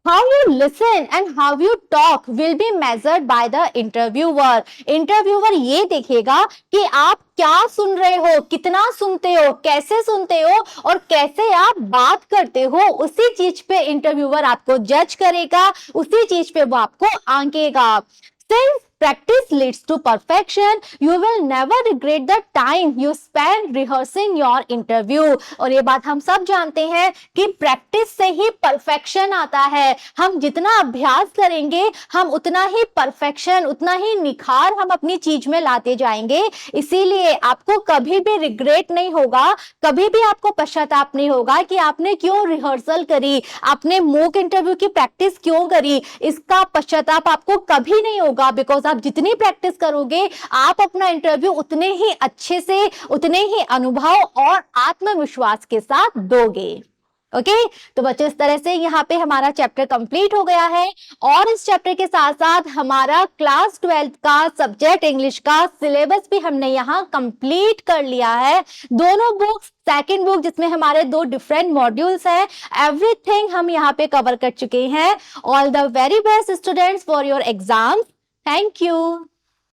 Speaker 1: How you listen and how you talk will be measured by the interviewer। Interviewer ये देखेगा कि आप क्या सुन रहे हो, कितना सुनते हो, कैसे सुनते हो और कैसे आप बात करते हो, उसी चीज पे इंटरव्यूअर आपको जज करेगा, उसी चीज पे वो आपको आंकेगा। Since practice leads to perfection, you will never regret the time you spend rehearsing your interview। और ये बात हम सब जानते हैं कि प्रैक्टिस से ही परफेक्शन आता है। हम जितना अभ्यास करेंगे हम उतना ही परफेक्शन, उतना ही निखार हम अपनी चीज में लाते जाएंगे। इसीलिए आपको कभी भी रिग्रेट नहीं होगा, कभी भी आपको पश्चाताप नहीं होगा कि आपने क्यों रिहर्सल करी, आपने मॉक इंटरव्यू की प्रैक्टिस क्यों करी। इसका पश्चाताप आपको कभी नहीं होगा, बिकॉज आप जितनी प्रैक्टिस करोगे आप अपना इंटरव्यू उतने ही अच्छे से, उतने ही अनुभव और आत्मविश्वास के साथ दोगे। ओके तो बच्चों इस तरह से यहाँ पे हमारा चैप्टर कंप्लीट हो गया है और इस चैप्टर के साथ साथ हमारा क्लास 12th का सब्जेक्ट इंग्लिश का सिलेबस भी हमने यहाँ कंप्लीट कर लिया है। दोनों बुक्स, सेकेंड बुक जिसमें हमारे 2 डिफरेंट मॉड्यूल्स हैं, एवरीथिंग हम यहाँ पे कवर कर चुके हैं। All the very best students for your exams. Thank you.